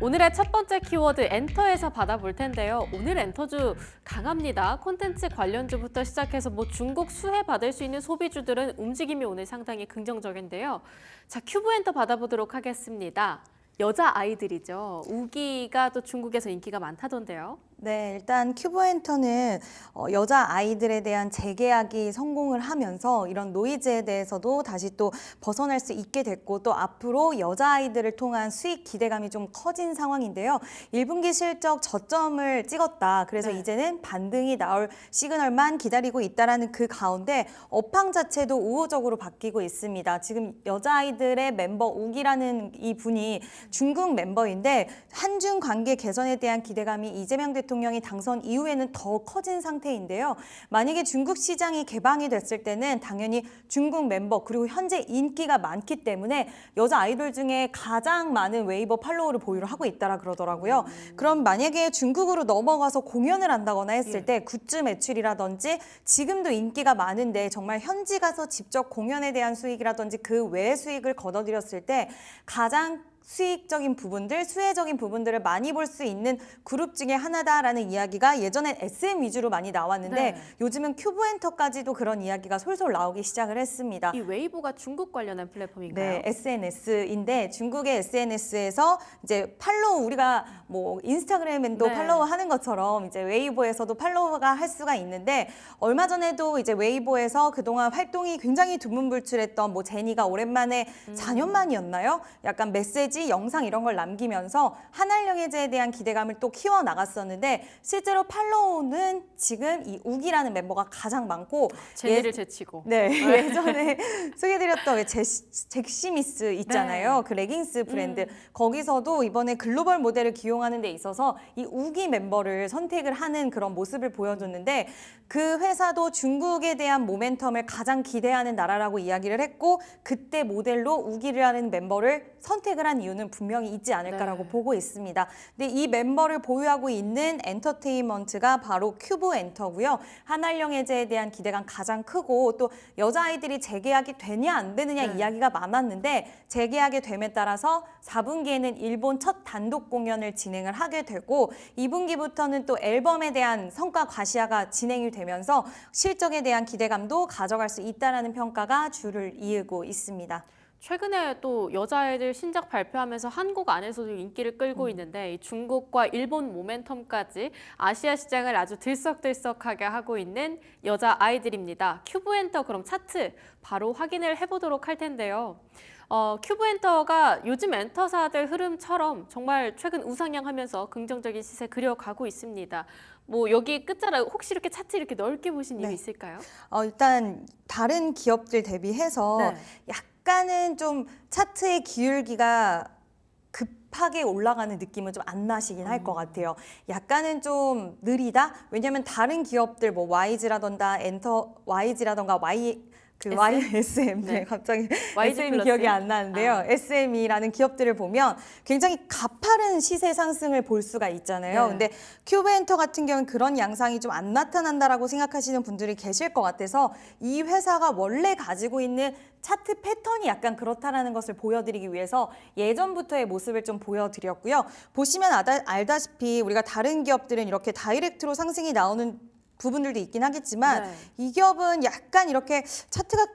오늘의 첫 번째 키워드 엔터에서 받아볼 텐데요. 오늘 엔터주 강합니다. 콘텐츠 관련주부터 시작해서 뭐 중국 수혜 받을 수 있는 소비주들은 움직임이 오늘 상당히 긍정적인데요. 자, 큐브 엔터 받아보도록 하겠습니다. 여자 아이들이죠. 우기가 또 중국에서 인기가 많다던데요. 네, 일단 큐브엔터는 여자 아이들에 대한 재계약이 성공을 하면서 이런 노이즈에 대해서도 다시 또 벗어날 수 있게 됐고 또 앞으로 여자 아이들을 통한 수익 기대감이 좀 커진 상황인데요. 1분기 실적 저점을 찍었다. 그래서 네. 이제는 반등이 나올 시그널만 기다리고 있다라는 그 가운데 업황 자체도 우호적으로 바뀌고 있습니다. 지금 여자 아이들의 멤버 우기라는 이 분이 중국 멤버인데 한중 관계 개선에 대한 기대감이 이재명 대통령이 당선 이후에는 더 커진 상태인데요. 만약에 중국 시장이 개방이 됐을 때는 당연히 중국 멤버 그리고 현재 인기가 많기 때문에 여자 아이돌 중에 가장 많은 웨이버 팔로워를 보유를 하고 있다라 그러더라고요. 그럼 만약에 중국으로 넘어가서 공연을 한다거나 했을 때 굿즈 매출이라든지 지금도 인기가 많은데 정말 현지 가서 직접 공연에 대한 수익이라든지 그 외의 수익을 거둬들였을 때 가장 수익적인 부분들, 수혜적인 부분들을 많이 볼 수 있는 그룹 중에 하나다라는 이야기가 예전엔 SM 위주로 많이 나왔는데 네. 요즘은 큐브엔터까지도 그런 이야기가 솔솔 나오기 시작을 했습니다. 이 웨이보가 중국 관련한 플랫폼인가요? 네, SNS인데 중국의 SNS에서 이제 팔로우 우리가 뭐 인스타그램도 네. 팔로우 하는 것처럼 이제 웨이보에서도 팔로우가 할 수가 있는데 얼마 전에도 이제 웨이보에서 그동안 활동이 굉장히 두문불출했던 뭐 제니가 오랜만에 4년 만이었나요? 약간 메시지, 영상 이런 걸 남기면서 한알영예제에 대한 기대감을 또 키워 나갔었는데 실제로 팔로우는 지금 이 우기라는 멤버가 가장 많고 제니를 제치고. 네, 예전에 소개해드렸던 왜 잭시미스 있잖아요. 네. 그 레깅스 브랜드. 거기서도 이번에 글로벌 모델을 기용하는 데 있어서 이 우기 멤버를 선택을 하는 그런 모습을 보여줬는데 그 회사도 중국에 대한 모멘텀을 가장 기대하는 나라라고 이야기를 했고 그때 모델로 우기라는 멤버를 선택을 한 이유는 분명히 있지 않을까라고 네. 보고 있습니다. 근데 이 멤버를 보유하고 있는 엔터테인먼트가 바로 큐브엔터고요. 한알영예제에 대한 기대감 가장 크고 또 여자아이들이 재계약이 되냐 안 되느냐 네. 이야기가 많았는데 재계약이 됨에 따라서 4분기에는 일본 첫 단독 공연을 진행을 하게 되고 2분기부터는 또 앨범에 대한 성과 과시화가 진행이 되면서 실적에 대한 기대감도 가져갈 수 있다라는 평가가 주를 이으고 있습니다. 최근에 또 여자아이들 신작 발표하면서 한국 안에서도 인기를 끌고 있는데 이 중국과 일본 모멘텀까지 아시아 시장을 아주 들썩들썩하게 하고 있는 여자아이들입니다. 큐브엔터 그럼 차트 바로 확인을 해보도록 할 텐데요. 큐브엔터가 요즘 엔터사들 흐름처럼 정말 최근 우상향하면서 긍정적인 시세 그려가고 있습니다. 뭐 여기 끝자락 혹시 이렇게 차트 이렇게 넓게 보신 이유 네. 있을까요? 일단 다른 기업들 대비해서 네. 약간은 좀 차트의 기울기가 급하게 올라가는 느낌은 좀 안 나시긴 할 것 같아요. 약간은 좀 느리다? 왜냐면 다른 기업들 뭐 YG라던가 SM? YSM, 네. 네, 갑자기 YG SM이 플러스? 기억이 안 나는데요. SM이라는 기업들을 보면 굉장히 가파른 시세 상승을 볼 수가 있잖아요. 네. 근데 큐브엔터 같은 경우는 그런 양상이 좀 안 나타난다라고 생각하시는 분들이 계실 것 같아서 이 회사가 원래 가지고 있는 차트 패턴이 약간 그렇다라는 것을 보여드리기 위해서 예전부터의 모습을 좀 보여드렸고요. 보시면 알다시피 우리가 다른 기업들은 이렇게 다이렉트로 상승이 나오는 부분들도 있긴 하겠지만 네. 이 기업은 약간 이렇게 차트가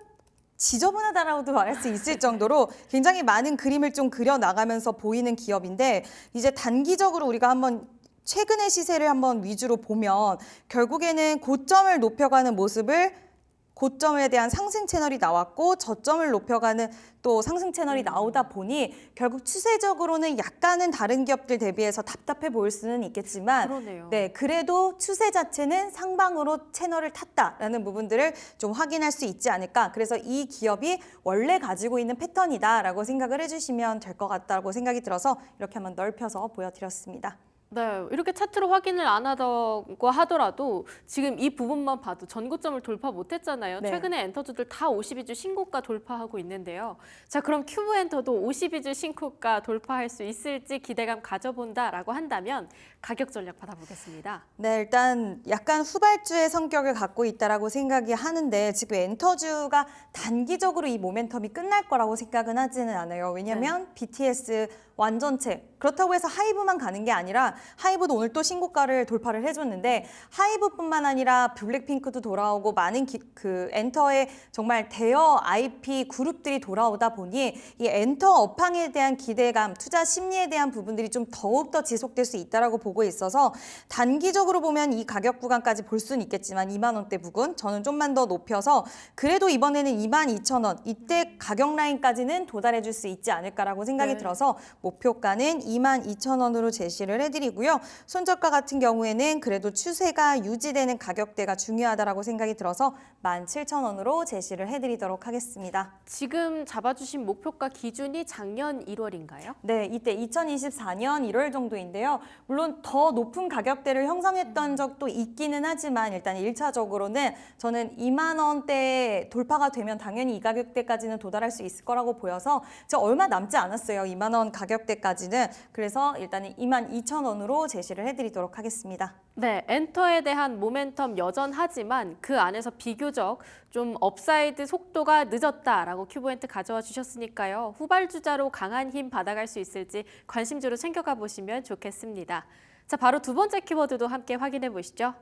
지저분하다라고도 말할 수 있을 정도로 굉장히 많은 그림을 좀 그려 나가면서 보이는 기업인데 이제 단기적으로 우리가 한번 최근의 시세를 한번 위주로 보면 결국에는 고점을 높여가는 모습을 고점에 대한 상승 채널이 나왔고 저점을 높여가는 또 상승 채널이 나오다 보니 결국 추세적으로는 약간은 다른 기업들 대비해서 답답해 보일 수는 있겠지만 그러네요. 네, 그래도 추세 자체는 상방으로 채널을 탔다라는 부분들을 좀 확인할 수 있지 않을까. 그래서 이 기업이 원래 가지고 있는 패턴이다라고 생각을 해주시면 될 것 같다고 생각이 들어서 이렇게 한번 넓혀서 보여드렸습니다. 네, 이렇게 차트로 확인을 안 하다고 하더라도 지금 이 부분만 봐도 전고점을 돌파 못했잖아요. 네. 최근에 엔터주들 다 52주 신고가 돌파하고 있는데요. 자, 그럼 큐브엔터도 52주 신고가 돌파할 수 있을지 기대감 가져본다라고 한다면 가격 전략 받아보겠습니다. 네, 일단 약간 후발주의 성격을 갖고 있다라고 생각이 하는데 지금 엔터주가 단기적으로 이 모멘텀이 끝날 거라고 생각은 하지는 않아요. 왜냐하면 BTS 완전체 그렇다고 해서 하이브만 가는 게 아니라 하이브도 오늘 또 신고가를 돌파를 해줬는데 하이브뿐만 아니라 블랙핑크도 돌아오고 많은 그 엔터의 정말 대여 IP 그룹들이 돌아오다 보니 이 엔터 업황에 대한 기대감, 투자 심리에 대한 부분들이 좀 더욱더 지속될 수 있다라고 보고 있어서 단기적으로 보면 이 가격 구간까지 볼 수는 있겠지만 2만 원대 부근 저는 좀만 더 높여서 그래도 이번에는 22,000원 이때 가격 라인까지는 도달해 줄 수 있지 않을까라고 생각이 네. 들어서 목표가는 22,000원으로 제시를 해드리고요. 손저가 같은 경우에는 그래도 추세가 유지되는 가격대가 중요하다라고 생각이 들어서 17,000원으로 제시를 해드리도록 하겠습니다. 지금 잡아주신 목표가 기준이 작년 1월인가요? 네, 이때 2024년 1월 정도인데요. 물론 더 높은 가격대를 형성했던 적도 있기는 하지만 일단 1차적으로는 저는 2만 원대 돌파가 되면 당연히 이 가격대까지는 도달할 수 있을 거라고 보여서 저 얼마 남지 않았어요. 2만 원 가격 가격대까지는 그래서 일단은 22,000원으로 제시를 해드리도록 하겠습니다. 네, 엔터에 대한 모멘텀 여전하지만 그 안에서 비교적 좀 업사이드 속도가 늦었다라고 큐브엔트 가져와 주셨으니까요. 후발주자로 강한 힘 받아갈 수 있을지 관심주로 챙겨가 보시면 좋겠습니다. 자, 바로 두 번째 키워드도 함께 확인해 보시죠.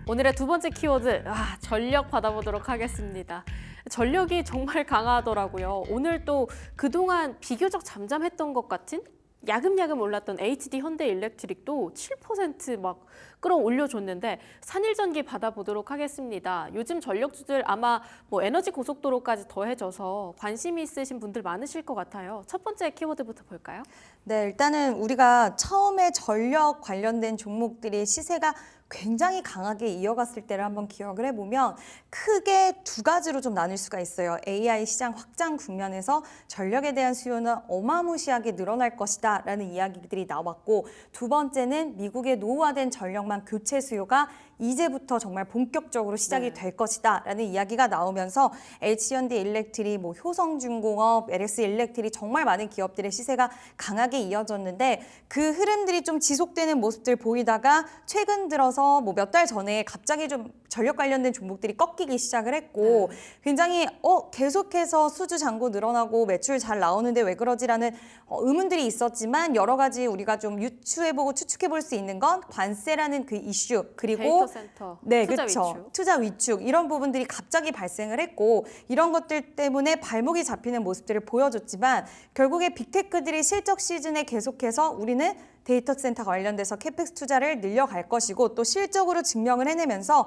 오늘의 두 번째 키워드, 전력 받아보도록 하겠습니다. 전력이 정말 강하더라고요. 오늘 또 그동안 비교적 잠잠했던 것 같은 야금야금 올랐던 HD 현대일렉트릭도 7% 끌어올려줬는데 산일전기 받아보도록 하겠습니다. 요즘 전력주들 아마 에너지 고속도로까지 더해져서 관심이 있으신 분들 많으실 것 같아요. 첫 번째 키워드부터 볼까요? 네, 일단은 우리가 처음에 전력 관련된 종목들이 시세가 굉장히 강하게 이어갔을 때를 한번 기억을 해보면 크게 두 가지로 좀 나눌 수가 있어요. AI 시장 확장 국면에서 전력에 대한 수요는 어마무시하게 늘어날 것이다 라는 이야기들이 나왔고, 두 번째는 미국의 노후화된 전력망 교체 수요가 이제부터 정말 본격적으로 시작이 될 것이다 라는 이야기가 나오면서 H현대일렉트릭, 효성중공업, LS일렉트릭 정말 많은 기업들의 시세가 강하게 이어졌는데 그 흐름들이 좀 지속되는 모습들 보이다가 최근 들어서 몇 달 전에 갑자기 좀 전력 관련된 종목들이 꺾이기 시작을 했고 굉장히 계속해서 수주 잔고 늘어나고 매출 잘 나오는데 왜 그러지라는 의문들이 있었지만 여러 가지 우리가 좀 유추해보고 추측해볼 수 있는 건 관세라는 그 이슈, 그리고 데이터 센터, 네, 투자 그렇죠. 위축. 투자 위축 이런 부분들이 갑자기 발생을 했고 이런 것들 때문에 발목이 잡히는 모습들을 보여줬지만 결국에 빅테크들이 실적 시즌에 계속해서 우리는 데이터 센터 관련돼서 캐펙스 투자를 늘려갈 것이고 또 실적으로 증명을 해내면서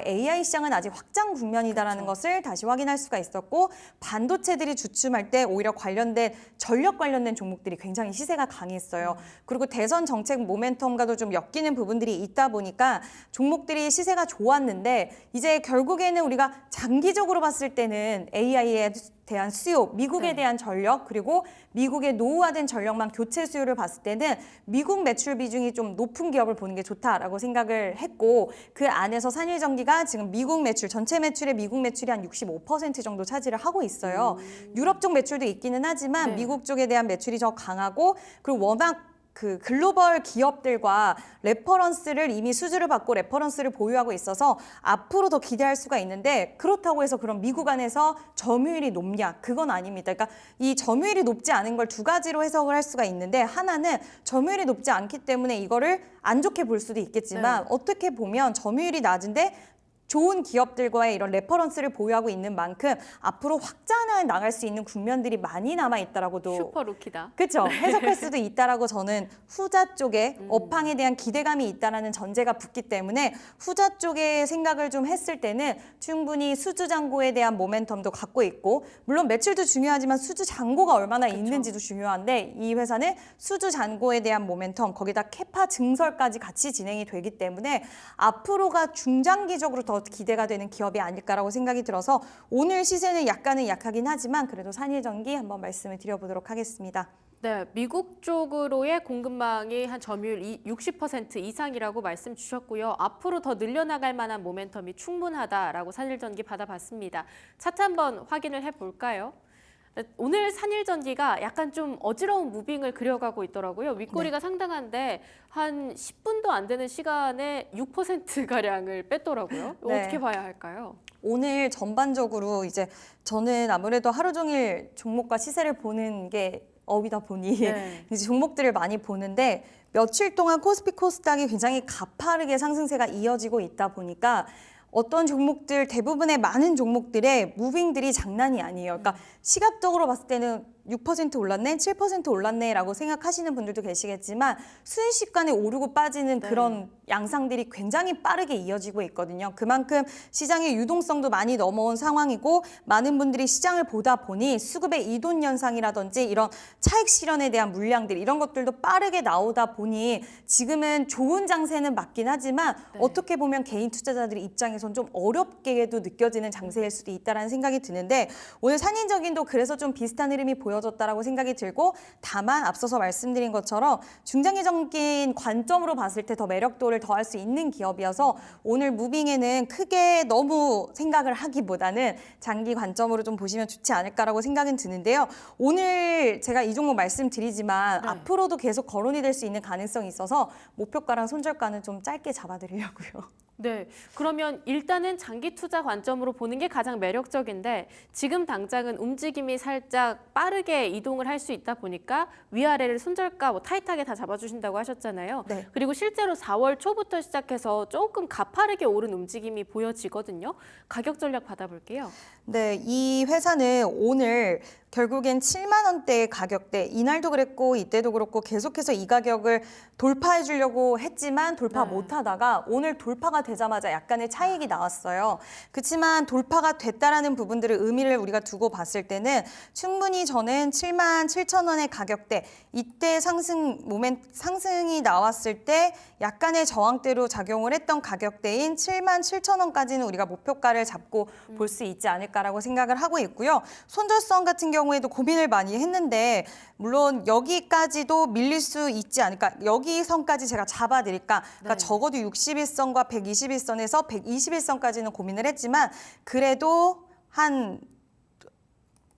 AI 시장은 아직 확장 국면이다라는 것을 다시 확인할 수가 있었고, 반도체들이 주춤할 때 오히려 관련된 전력 관련된 종목들이 굉장히 시세가 강했어요. 그리고 대선 정책 모멘텀과도 좀 엮이는 부분들이 있다 보니까 종목들이 시세가 좋았는데 이제 결국에는 우리가 장기적으로 봤을 때는 AI에 대한 수요, 미국에 대한 전력, 그리고 미국의 노후화된 전력망 교체 수요를 봤을 때는 미국 매출 비중이 좀 높은 기업을 보는 게 좋다라고 생각을 했고, 그 안에서 산일전기가 지금 미국 매출, 전체 매출의 미국 매출이 한 65% 정도 차지를 하고 있어요. 유럽 쪽 매출도 있기는 하지만 미국 쪽에 대한 매출이 더 강하고, 그리고 워낙 그 글로벌 기업들과 레퍼런스를 이미 수주를 받고 레퍼런스를 보유하고 있어서 앞으로 더 기대할 수가 있는데, 그렇다고 해서 그럼 미국 안에서 점유율이 높냐? 그건 아닙니다. 그러니까 이 점유율이 높지 않은 걸 두 가지로 해석을 할 수가 있는데, 하나는 점유율이 높지 않기 때문에 이거를 안 좋게 볼 수도 있겠지만 어떻게 보면 점유율이 낮은데 좋은 기업들과의 이런 레퍼런스를 보유하고 있는 만큼 앞으로 확장해 나갈 수 있는 국면들이 많이 남아있다라고도 슈퍼 루키다. 그렇죠. 해석할 수도 있다라고 저는 후자 쪽에 업황에 대한 기대감이 있다라는 전제가 붙기 때문에 후자 쪽에 생각을 좀 했을 때는 충분히 수주 잔고에 대한 모멘텀도 갖고 있고, 물론 매출도 중요하지만 수주 잔고가 얼마나 있는지도 중요한데 이 회사는 수주 잔고에 대한 모멘텀, 거기다 캐파 증설까지 같이 진행이 되기 때문에 앞으로가 중장기적으로 더 기대가 되는 기업이 아닐까라고 생각이 들어서 오늘 시세는 약간은 약하긴 하지만 그래도 산일전기 한번 말씀을 드려보도록 하겠습니다. 네, 미국 쪽으로의 공급망이 한 점유율 60% 이상이라고 말씀 주셨고요. 앞으로 더 늘려나갈 만한 모멘텀이 충분하다라고 산일전기 받아봤습니다. 차트 한번 확인을 해볼까요? 오늘 산일전기가 약간 좀 어지러운 무빙을 그려가고 있더라고요. 윗꼬리가 상당한데 한 10분도 안 되는 시간에 6%가량을 뺐더라고요. 어떻게 봐야 할까요? 오늘 전반적으로 이제 저는 아무래도 하루 종일 종목과 시세를 보는 게 업이다 보니 이제 종목들을 많이 보는데 며칠 동안 코스피 코스닥이 굉장히 가파르게 상승세가 이어지고 있다 보니까 어떤 종목들, 대부분의 많은 종목들의 무빙들이 장난이 아니에요. 그러니까 시각적으로 봤을 때는 6% 올랐네, 7% 올랐네라고 생각하시는 분들도 계시겠지만 순식간에 오르고 빠지는 그런 양상들이 굉장히 빠르게 이어지고 있거든요. 그만큼 시장의 유동성도 많이 넘어온 상황이고 많은 분들이 시장을 보다 보니 수급의 이돈 현상이라든지 이런 차익 실현에 대한 물량들 이런 것들도 빠르게 나오다 보니 지금은 좋은 장세는 맞긴 하지만 어떻게 보면 개인 투자자들의 입장에선 좀 어렵게도 느껴지는 장세일 수도 있다는 생각이 드는데 오늘 산인적인도 그래서 좀 비슷한 흐름이 보여줬다라고 생각이 들고, 다만 앞서서 말씀드린 것처럼 중장기적인 관점으로 봤을 때 더 매력도를 더할 수 있는 기업이어서 오늘 무빙에는 크게 너무 생각을 하기보다는 장기 관점으로 좀 보시면 좋지 않을까라고 생각은 드는데요. 오늘 제가 이 종목 말씀드리지만 앞으로도 계속 거론이 될 수 있는 가능성이 있어서 목표가랑 손절가는 좀 짧게 잡아드리려고요. 네, 그러면 일단은 장기 투자 관점으로 보는 게 가장 매력적인데 지금 당장은 움직임이 살짝 빠르게 이동을 할 수 있다 보니까 위아래를 손절가 타이트하게 다 잡아주신다고 하셨잖아요. 네. 그리고 실제로 4월 초부터 시작해서 조금 가파르게 오른 움직임이 보여지거든요. 가격 전략 받아볼게요. 네, 이 회사는 오늘 결국엔 7만 원대의 가격대, 이날도 그랬고 이때도 그렇고 계속해서 이 가격을 돌파해 주려고 했지만 돌파 네. 못하다가 오늘 돌파가 되자마자 약간의 차익이 나왔어요. 그렇지만 돌파가 됐다라는 부분들을 의미를 우리가 두고 봤을 때는 충분히 저는 7만 7천 원의 가격대, 이때 상승이 나왔을 때 약간의 저항대로 작용을 했던 가격대인 7만 7천 원까지는 우리가 목표가를 잡고 볼 수 있지 않을까라고 생각을 하고 있고요. 손절성 같은 경우에도 고민을 많이 했는데 물론 여기까지도 밀릴 수 있지 않을까, 여기 선까지 제가 잡아드릴까, 그러니까 네. 적어도 61선과 121선에서 121선까지는 고민을 했지만 그래도 한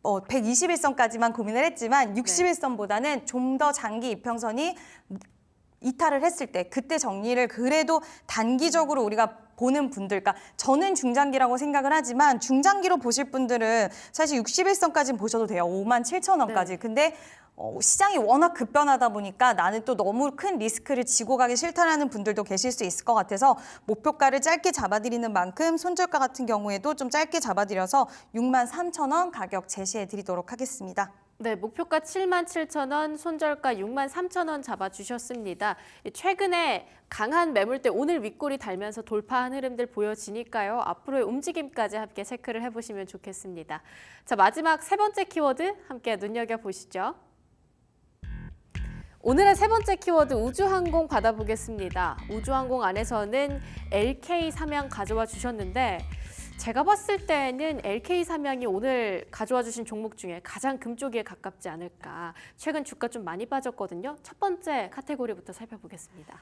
121선까지만 고민을 했지만 61선보다는 좀 더 장기 이평선이 이탈을 했을 때 그때 정리를 그래도 단기적으로 우리가 보는 분들, 그러니까 저는 중장기라고 생각을 하지만 중장기로 보실 분들은 사실 61선까지는 보셔도 돼요. 5만 7천 원까지. 네. 근데 시장이 워낙 급변하다 보니까 나는 또 너무 큰 리스크를 지고 가기 싫다라는 분들도 계실 수 있을 것 같아서 목표가를 짧게 잡아드리는 만큼 손절가 같은 경우에도 좀 짧게 잡아드려서 6만 3천 원 가격 제시해 드리도록 하겠습니다. 네, 목표가 7만 7천 원, 손절가 6만 3천 원 잡아주셨습니다. 최근에 강한 매물대 오늘 윗골이 달면서 돌파한 흐름들 보여지니까요. 앞으로의 움직임까지 함께 체크를 해보시면 좋겠습니다. 자, 마지막 세 번째 키워드 함께 눈여겨보시죠. 오늘의 세 번째 키워드 우주항공 받아보겠습니다. 우주항공 안에서는 LK 삼양 가져와 주셨는데 제가 봤을 때는 LK 삼양이 오늘 가져와 주신 종목 중에 가장 금쪽이에 가깝지 않을까. 최근 주가 좀 많이 빠졌거든요. 첫 번째 카테고리부터 살펴보겠습니다.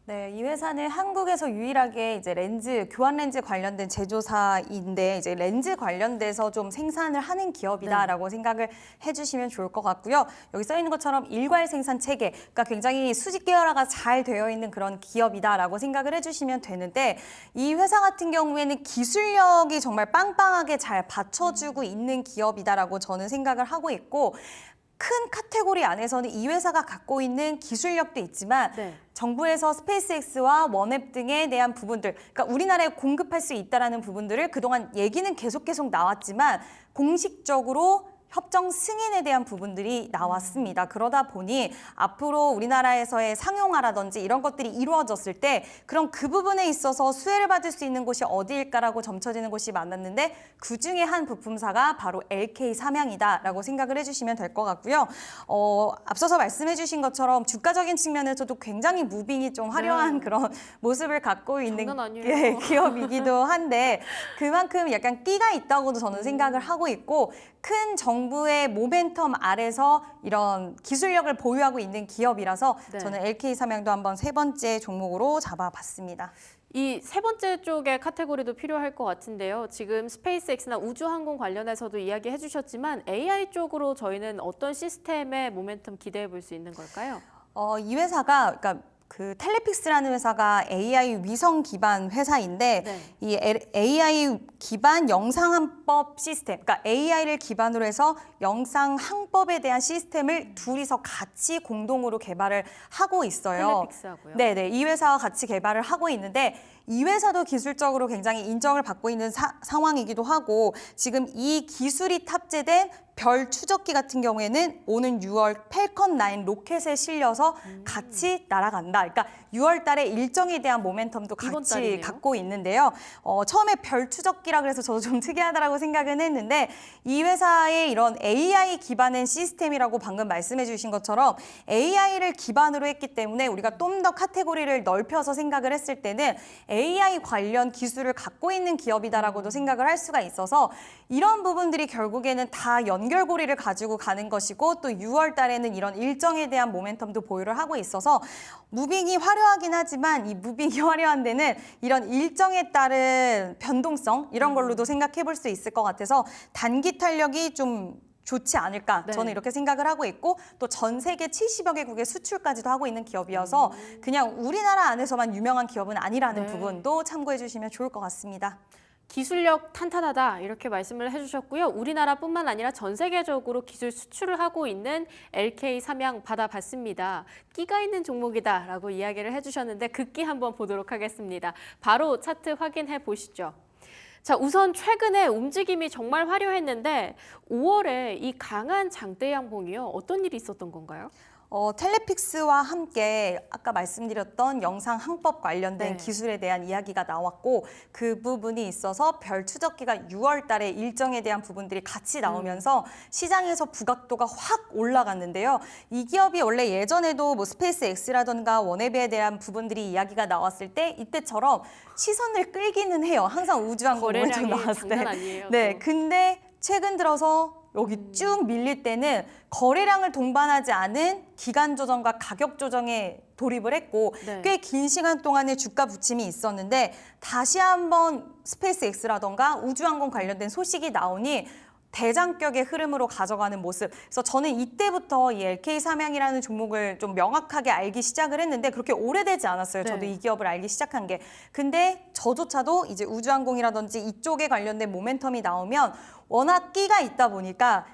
네, 이 회사는 한국에서 유일하게 이제 교환 렌즈 관련된 제조사인데 이제 렌즈 관련돼서 좀 생산을 하는 기업이다라고 생각을 해주시면 좋을 것 같고요. 여기 써 있는 것처럼 일괄 생산 체계, 그러니까 굉장히 수직 계열화가 잘 되어 있는 그런 기업이다라고 생각을 해주시면 되는데 이 회사 같은 경우에는 기술력이 정말 빵빵하게 잘 받쳐주고 있는 기업이다라고 저는 생각을 하고 있고. 큰 카테고리 안에서는 이 회사가 갖고 있는 기술력도 있지만 네. 정부에서 스페이스X와 원앱 등에 대한 부분들, 그러니까 우리나라에 공급할 수 있다라는 부분들을 그동안 얘기는 계속 나왔지만 공식적으로 협정 승인에 대한 부분들이 나왔습니다. 그러다 보니 앞으로 우리나라에서의 상용화라든지 이런 것들이 이루어졌을 때 그럼 그 부분에 있어서 수혜를 받을 수 있는 곳이 어디일까라고 점쳐지는 곳이 많았는데 그중에 한 부품사가 바로 LK 삼양이다라고 생각을 해주시면 될 것 같고요. 앞서서 말씀해 주신 것처럼 주가적인 측면에서도 굉장히 무빙이 좀 화려한 그런 모습을 갖고 있는 장난 아니에요. 기업이기도 한데 그만큼 약간 끼가 있다고도 저는 생각을 하고 있고 큰 정부의 모멘텀 아래서 이런 기술력을 보유하고 있는 기업이라서 네. 저는 LK 삼양도 한번 세 번째 종목으로 잡아봤습니다. 이 세 번째 쪽의 카테고리도 필요할 것 같은데요. 지금 스페이스X나 우주항공 관련해서도 이야기해 주셨지만 AI 쪽으로 저희는 어떤 시스템의 모멘텀 기대해 볼 수 있는 걸까요? 이 회사가 그러니까 그 텔레픽스라는 회사가 AI 위성 기반 회사인데 네. 이 AI 기반 영상 항법 시스템, 그러니까 AI를 기반으로 해서 영상 항법에 대한 시스템을 둘이서 같이 공동으로 개발을 하고 있어요. 텔레픽스하고요. 네네, 이 회사와 같이 개발을 하고 있는데 이 회사도 기술적으로 굉장히 인정을 받고 있는 상황이기도 하고 지금 이 기술이 탑재된 별 추적기 같은 경우에는 오는 6월 펠컨 9 로켓에 실려서 같이 날아간다. 그러니까 6월 달에 일정에 대한 모멘텀도 이번 같이 달이네요. 갖고 있는데요. 처음에 별 추적기라 그래서 저도 좀 특이하다라고 생각은 했는데 이 회사의 이런 AI 기반의 시스템이라고 방금 말씀해 주신 것처럼 AI를 기반으로 했기 때문에 우리가 좀 더 카테고리를 넓혀서 생각을 했을 때는 AI 관련 기술을 갖고 있는 기업이다라고도 생각을 할 수가 있어서 이런 부분들이 결국에는 다 연결고리를 가지고 가는 것이고 또 6월 달에는 이런 일정에 대한 모멘텀도 보유를 하고 있어서 무빙이 화려하긴 하지만 이 무빙이 화려한 데는 이런 일정에 따른 변동성 이런 걸로도 생각해 볼 수 있을 것 같아서 단기 탄력이 좀 좋지 않을까 네. 저는 이렇게 생각을 하고 있고 또 전 세계 70여 개국의 수출까지도 하고 있는 기업이어서 그냥 우리나라 안에서만 유명한 기업은 아니라는 네. 부분도 참고해 주시면 좋을 것 같습니다. 기술력 탄탄하다 이렇게 말씀을 해주셨고요. 우리나라뿐만 아니라 전 세계적으로 기술 수출을 하고 있는 LK 삼양 받아봤습니다. 끼가 있는 종목이다라고 이야기를 해주셨는데 그 끼 한번 보도록 하겠습니다. 바로 차트 확인해 보시죠. 자, 우선 최근에 움직임이 정말 화려했는데 5월에 이 강한 장대 양봉이요. 어떤 일이 있었던 건가요? 텔레픽스와 함께 아까 말씀드렸던 영상 항법 관련된 네. 기술에 대한 이야기가 나왔고 그 부분이 있어서 별 추적기가 6월 달에 일정에 대한 부분들이 같이 나오면서 시장에서 부각도가 확 올라갔는데요. 이 기업이 원래 예전에도 뭐 스페이스 X라던가 원앱에 대한 부분들이 이야기가 나왔을 때 이때처럼 시선을 끌기는 해요. 항상 우주항공에도 거래량이 나왔을 때. 장난 아니에요. 네, 또. 근데 최근 들어서 여기 쭉 밀릴 때는 거래량을 동반하지 않은 기간 조정과 가격 조정에 돌입을 했고 네. 꽤 긴 시간 동안의 주가 부침이 있었는데 다시 한번 스페이스 X라던가 우주항공 관련된 소식이 나오니 대장격의 흐름으로 가져가는 모습. 그래서 저는 이때부터 이 LK 삼양이라는 종목을 좀 명확하게 알기 시작을 했는데 그렇게 오래되지 않았어요. 저도 네. 이 기업을 알기 시작한 게. 근데 저조차도 이제 우주항공이라든지 이쪽에 관련된 모멘텀이 나오면 워낙 끼가 있다 보니까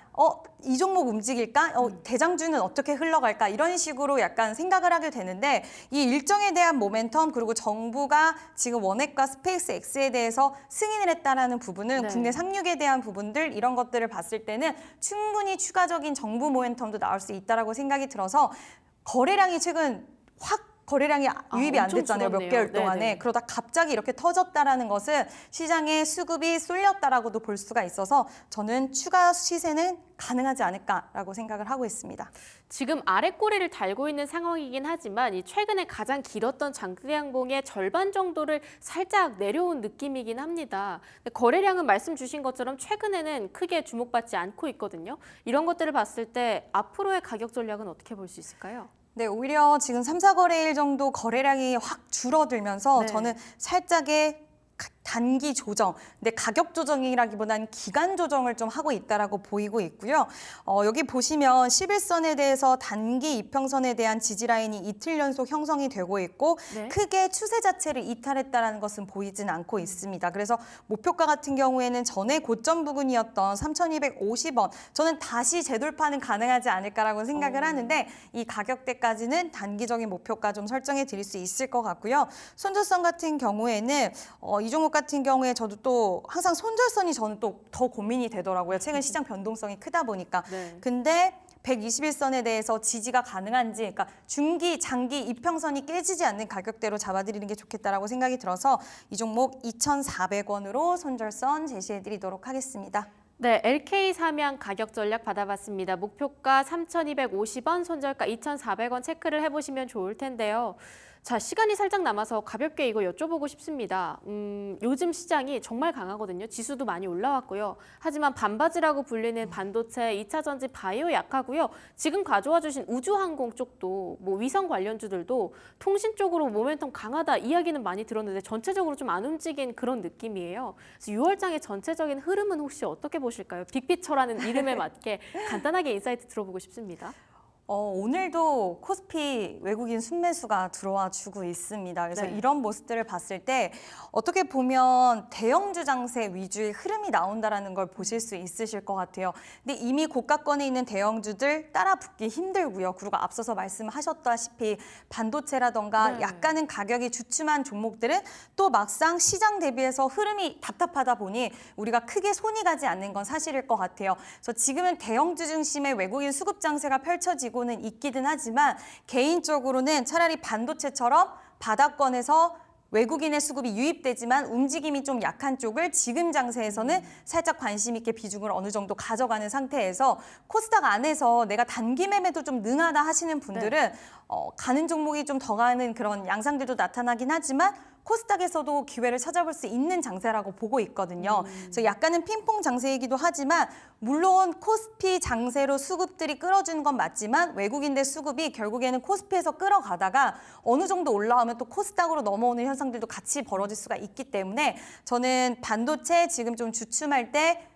이 종목 움직일까? 대장주는 어떻게 흘러갈까? 이런 식으로 약간 생각을 하게 되는데 이 일정에 대한 모멘텀 그리고 정부가 지금 원액과 스페이스 X에 대해서 승인을 했다라는 부분은 네. 국내 상륙에 대한 부분들 이런 것들을 봤을 때는 충분히 추가적인 정부 모멘텀도 나올 수 있다라고 생각이 들어서 거래량이 최근 확 거래량이 유입이 안 엄청 됐잖아요. 몇 줄었네요. 개월 동안에. 네네. 그러다 갑자기 이렇게 터졌다라는 것은 시장의 수급이 쏠렸다라고도 볼 수가 있어서 저는 추가 시세는 가능하지 않을까라고 생각을 하고 있습니다. 지금 아래 꼬리를 달고 있는 상황이긴 하지만 이 최근에 가장 길었던 장대 양봉의 절반 정도를 살짝 내려온 느낌이긴 합니다. 근데 거래량은 말씀 주신 것처럼 최근에는 크게 주목받지 않고 있거든요. 이런 것들을 봤을 때 앞으로의 가격 전략은 어떻게 볼 수 있을까요? 네, 오히려 지금 3, 4거래일 정도 거래량이 확 줄어들면서 네. 저는 살짝의 단기 조정, 근데 가격 조정이라기보다는 기간 조정을 좀 하고 있다라고 보이고 있고요. 여기 보시면 11선에 대해서 단기 이평선에 대한 지지 라인이 이틀 연속 형성이 되고 있고 네. 크게 추세 자체를 이탈했다라는 것은 보이진 않고 있습니다. 그래서 목표가 같은 경우에는 전에 고점 부근이었던 3,250원, 저는 다시 재돌파는 가능하지 않을까라고 생각을 하는데 이 가격대까지는 단기적인 목표가 좀 설정해 드릴 수 있을 것 같고요. 손절선 같은 경우에는 이 종목 같은 경우에 저도 또 항상 손절선이 저는 또 더 고민이 되더라고요. 최근 시장 변동성이 크다 보니까. 네. 근데 121선에 대해서 지지가 가능한지, 그러니까 중기, 장기 이평선이 깨지지 않는 가격대로 잡아드리는 게 좋겠다라고 생각이 들어서 이 종목 2,400원으로 손절선 제시해드리도록 하겠습니다. 네, LK 삼양 가격 전략 받아봤습니다. 목표가 3,250원, 손절가 2,400원 체크를 해보시면 좋을 텐데요. 자, 시간이 살짝 남아서 가볍게 이거 여쭤보고 싶습니다. 요즘 시장이 정말 강하거든요. 지수도 많이 올라왔고요. 하지만 반바지라고 불리는 반도체, 2차 전지, 바이오 약하고요. 지금 가져와 주신 우주항공 쪽도 뭐 위성 관련주들도 통신 쪽으로 모멘텀 강하다 이야기는 많이 들었는데 전체적으로 좀 안 움직인 그런 느낌이에요. 그래서 6월장의 전체적인 흐름은 혹시 어떻게 보실까요? 빅피처라는 이름에 맞게 간단하게 인사이트 들어보고 싶습니다. 오늘도 코스피 외국인 순매수가 들어와 주고 있습니다. 그래서 네. 이런 모습들을 봤을 때 어떻게 보면 대형주 장세 위주의 흐름이 나온다라는 걸 보실 수 있으실 것 같아요. 근데 이미 고가권에 있는 대형주들 따라 붙기 힘들고요. 그리고 앞서서 말씀하셨다시피 반도체라던가 네. 약간은 가격이 주춤한 종목들은 또 막상 시장 대비해서 흐름이 답답하다 보니 우리가 크게 손이 가지 않는 건 사실일 것 같아요. 그래서 지금은 대형주 중심의 외국인 수급 장세가 펼쳐지고 는 있기는 하지만 개인적으로는 차라리 반도체처럼 바닥권에서 외국인의 수급이 유입되지만 움직임이 좀 약한 쪽을 지금 장세에서는 살짝 관심 있게 비중을 어느 정도 가져가는 상태에서 코스닥 안에서 내가 단기 매매도 좀 능하다 하시는 분들은 가는 종목이 좀 더 가는 그런 양상들도 나타나긴 하지만 코스닥에서도 기회를 찾아볼 수 있는 장세라고 보고 있거든요. 그래서 약간은 핑퐁 장세이기도 하지만 물론 코스피 장세로 수급들이 끌어주는 건 맞지만 외국인들 수급이 결국에는 코스피에서 끌어가다가 어느 정도 올라오면 또 코스닥으로 넘어오는 현상들도 같이 벌어질 수가 있기 때문에 저는 반도체 지금 좀 주춤할 때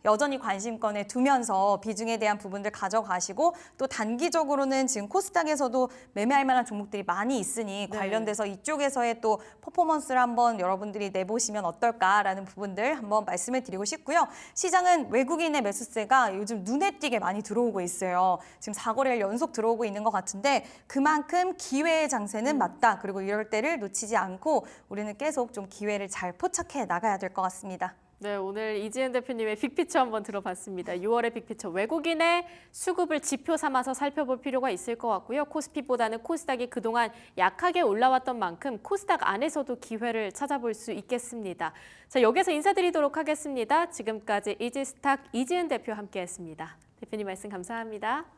여전히 관심권에 두면서 비중에 대한 부분들 가져가시고 또 단기적으로는 지금 코스닥에서도 매매할 만한 종목들이 많이 있으니 관련돼서 이쪽에서의 또 퍼포먼스를 한번 여러분들이 내보시면 어떨까라는 부분들 한번 말씀을 드리고 싶고요. 시장은 외국인의 매수세가 요즘 눈에 띄게 많이 들어오고 있어요. 지금 4거래일 연속 들어오고 있는 것 같은데 그만큼 기회의 장세는 맞다. 그리고 이럴 때를 놓치지 않고 우리는 계속 좀 기회를 잘 포착해 나가야 될 것 같습니다. 네, 오늘 이지은 대표님의 빅피처 한번 들어봤습니다. 6월의 빅피처 외국인의 수급을 지표 삼아서 살펴볼 필요가 있을 것 같고요. 코스피보다는 코스닥이 그동안 약하게 올라왔던 만큼 코스닥 안에서도 기회를 찾아볼 수 있겠습니다. 자, 여기서 인사드리도록 하겠습니다. 지금까지 이지스탁 이지은 대표 함께했습니다. 대표님 말씀 감사합니다.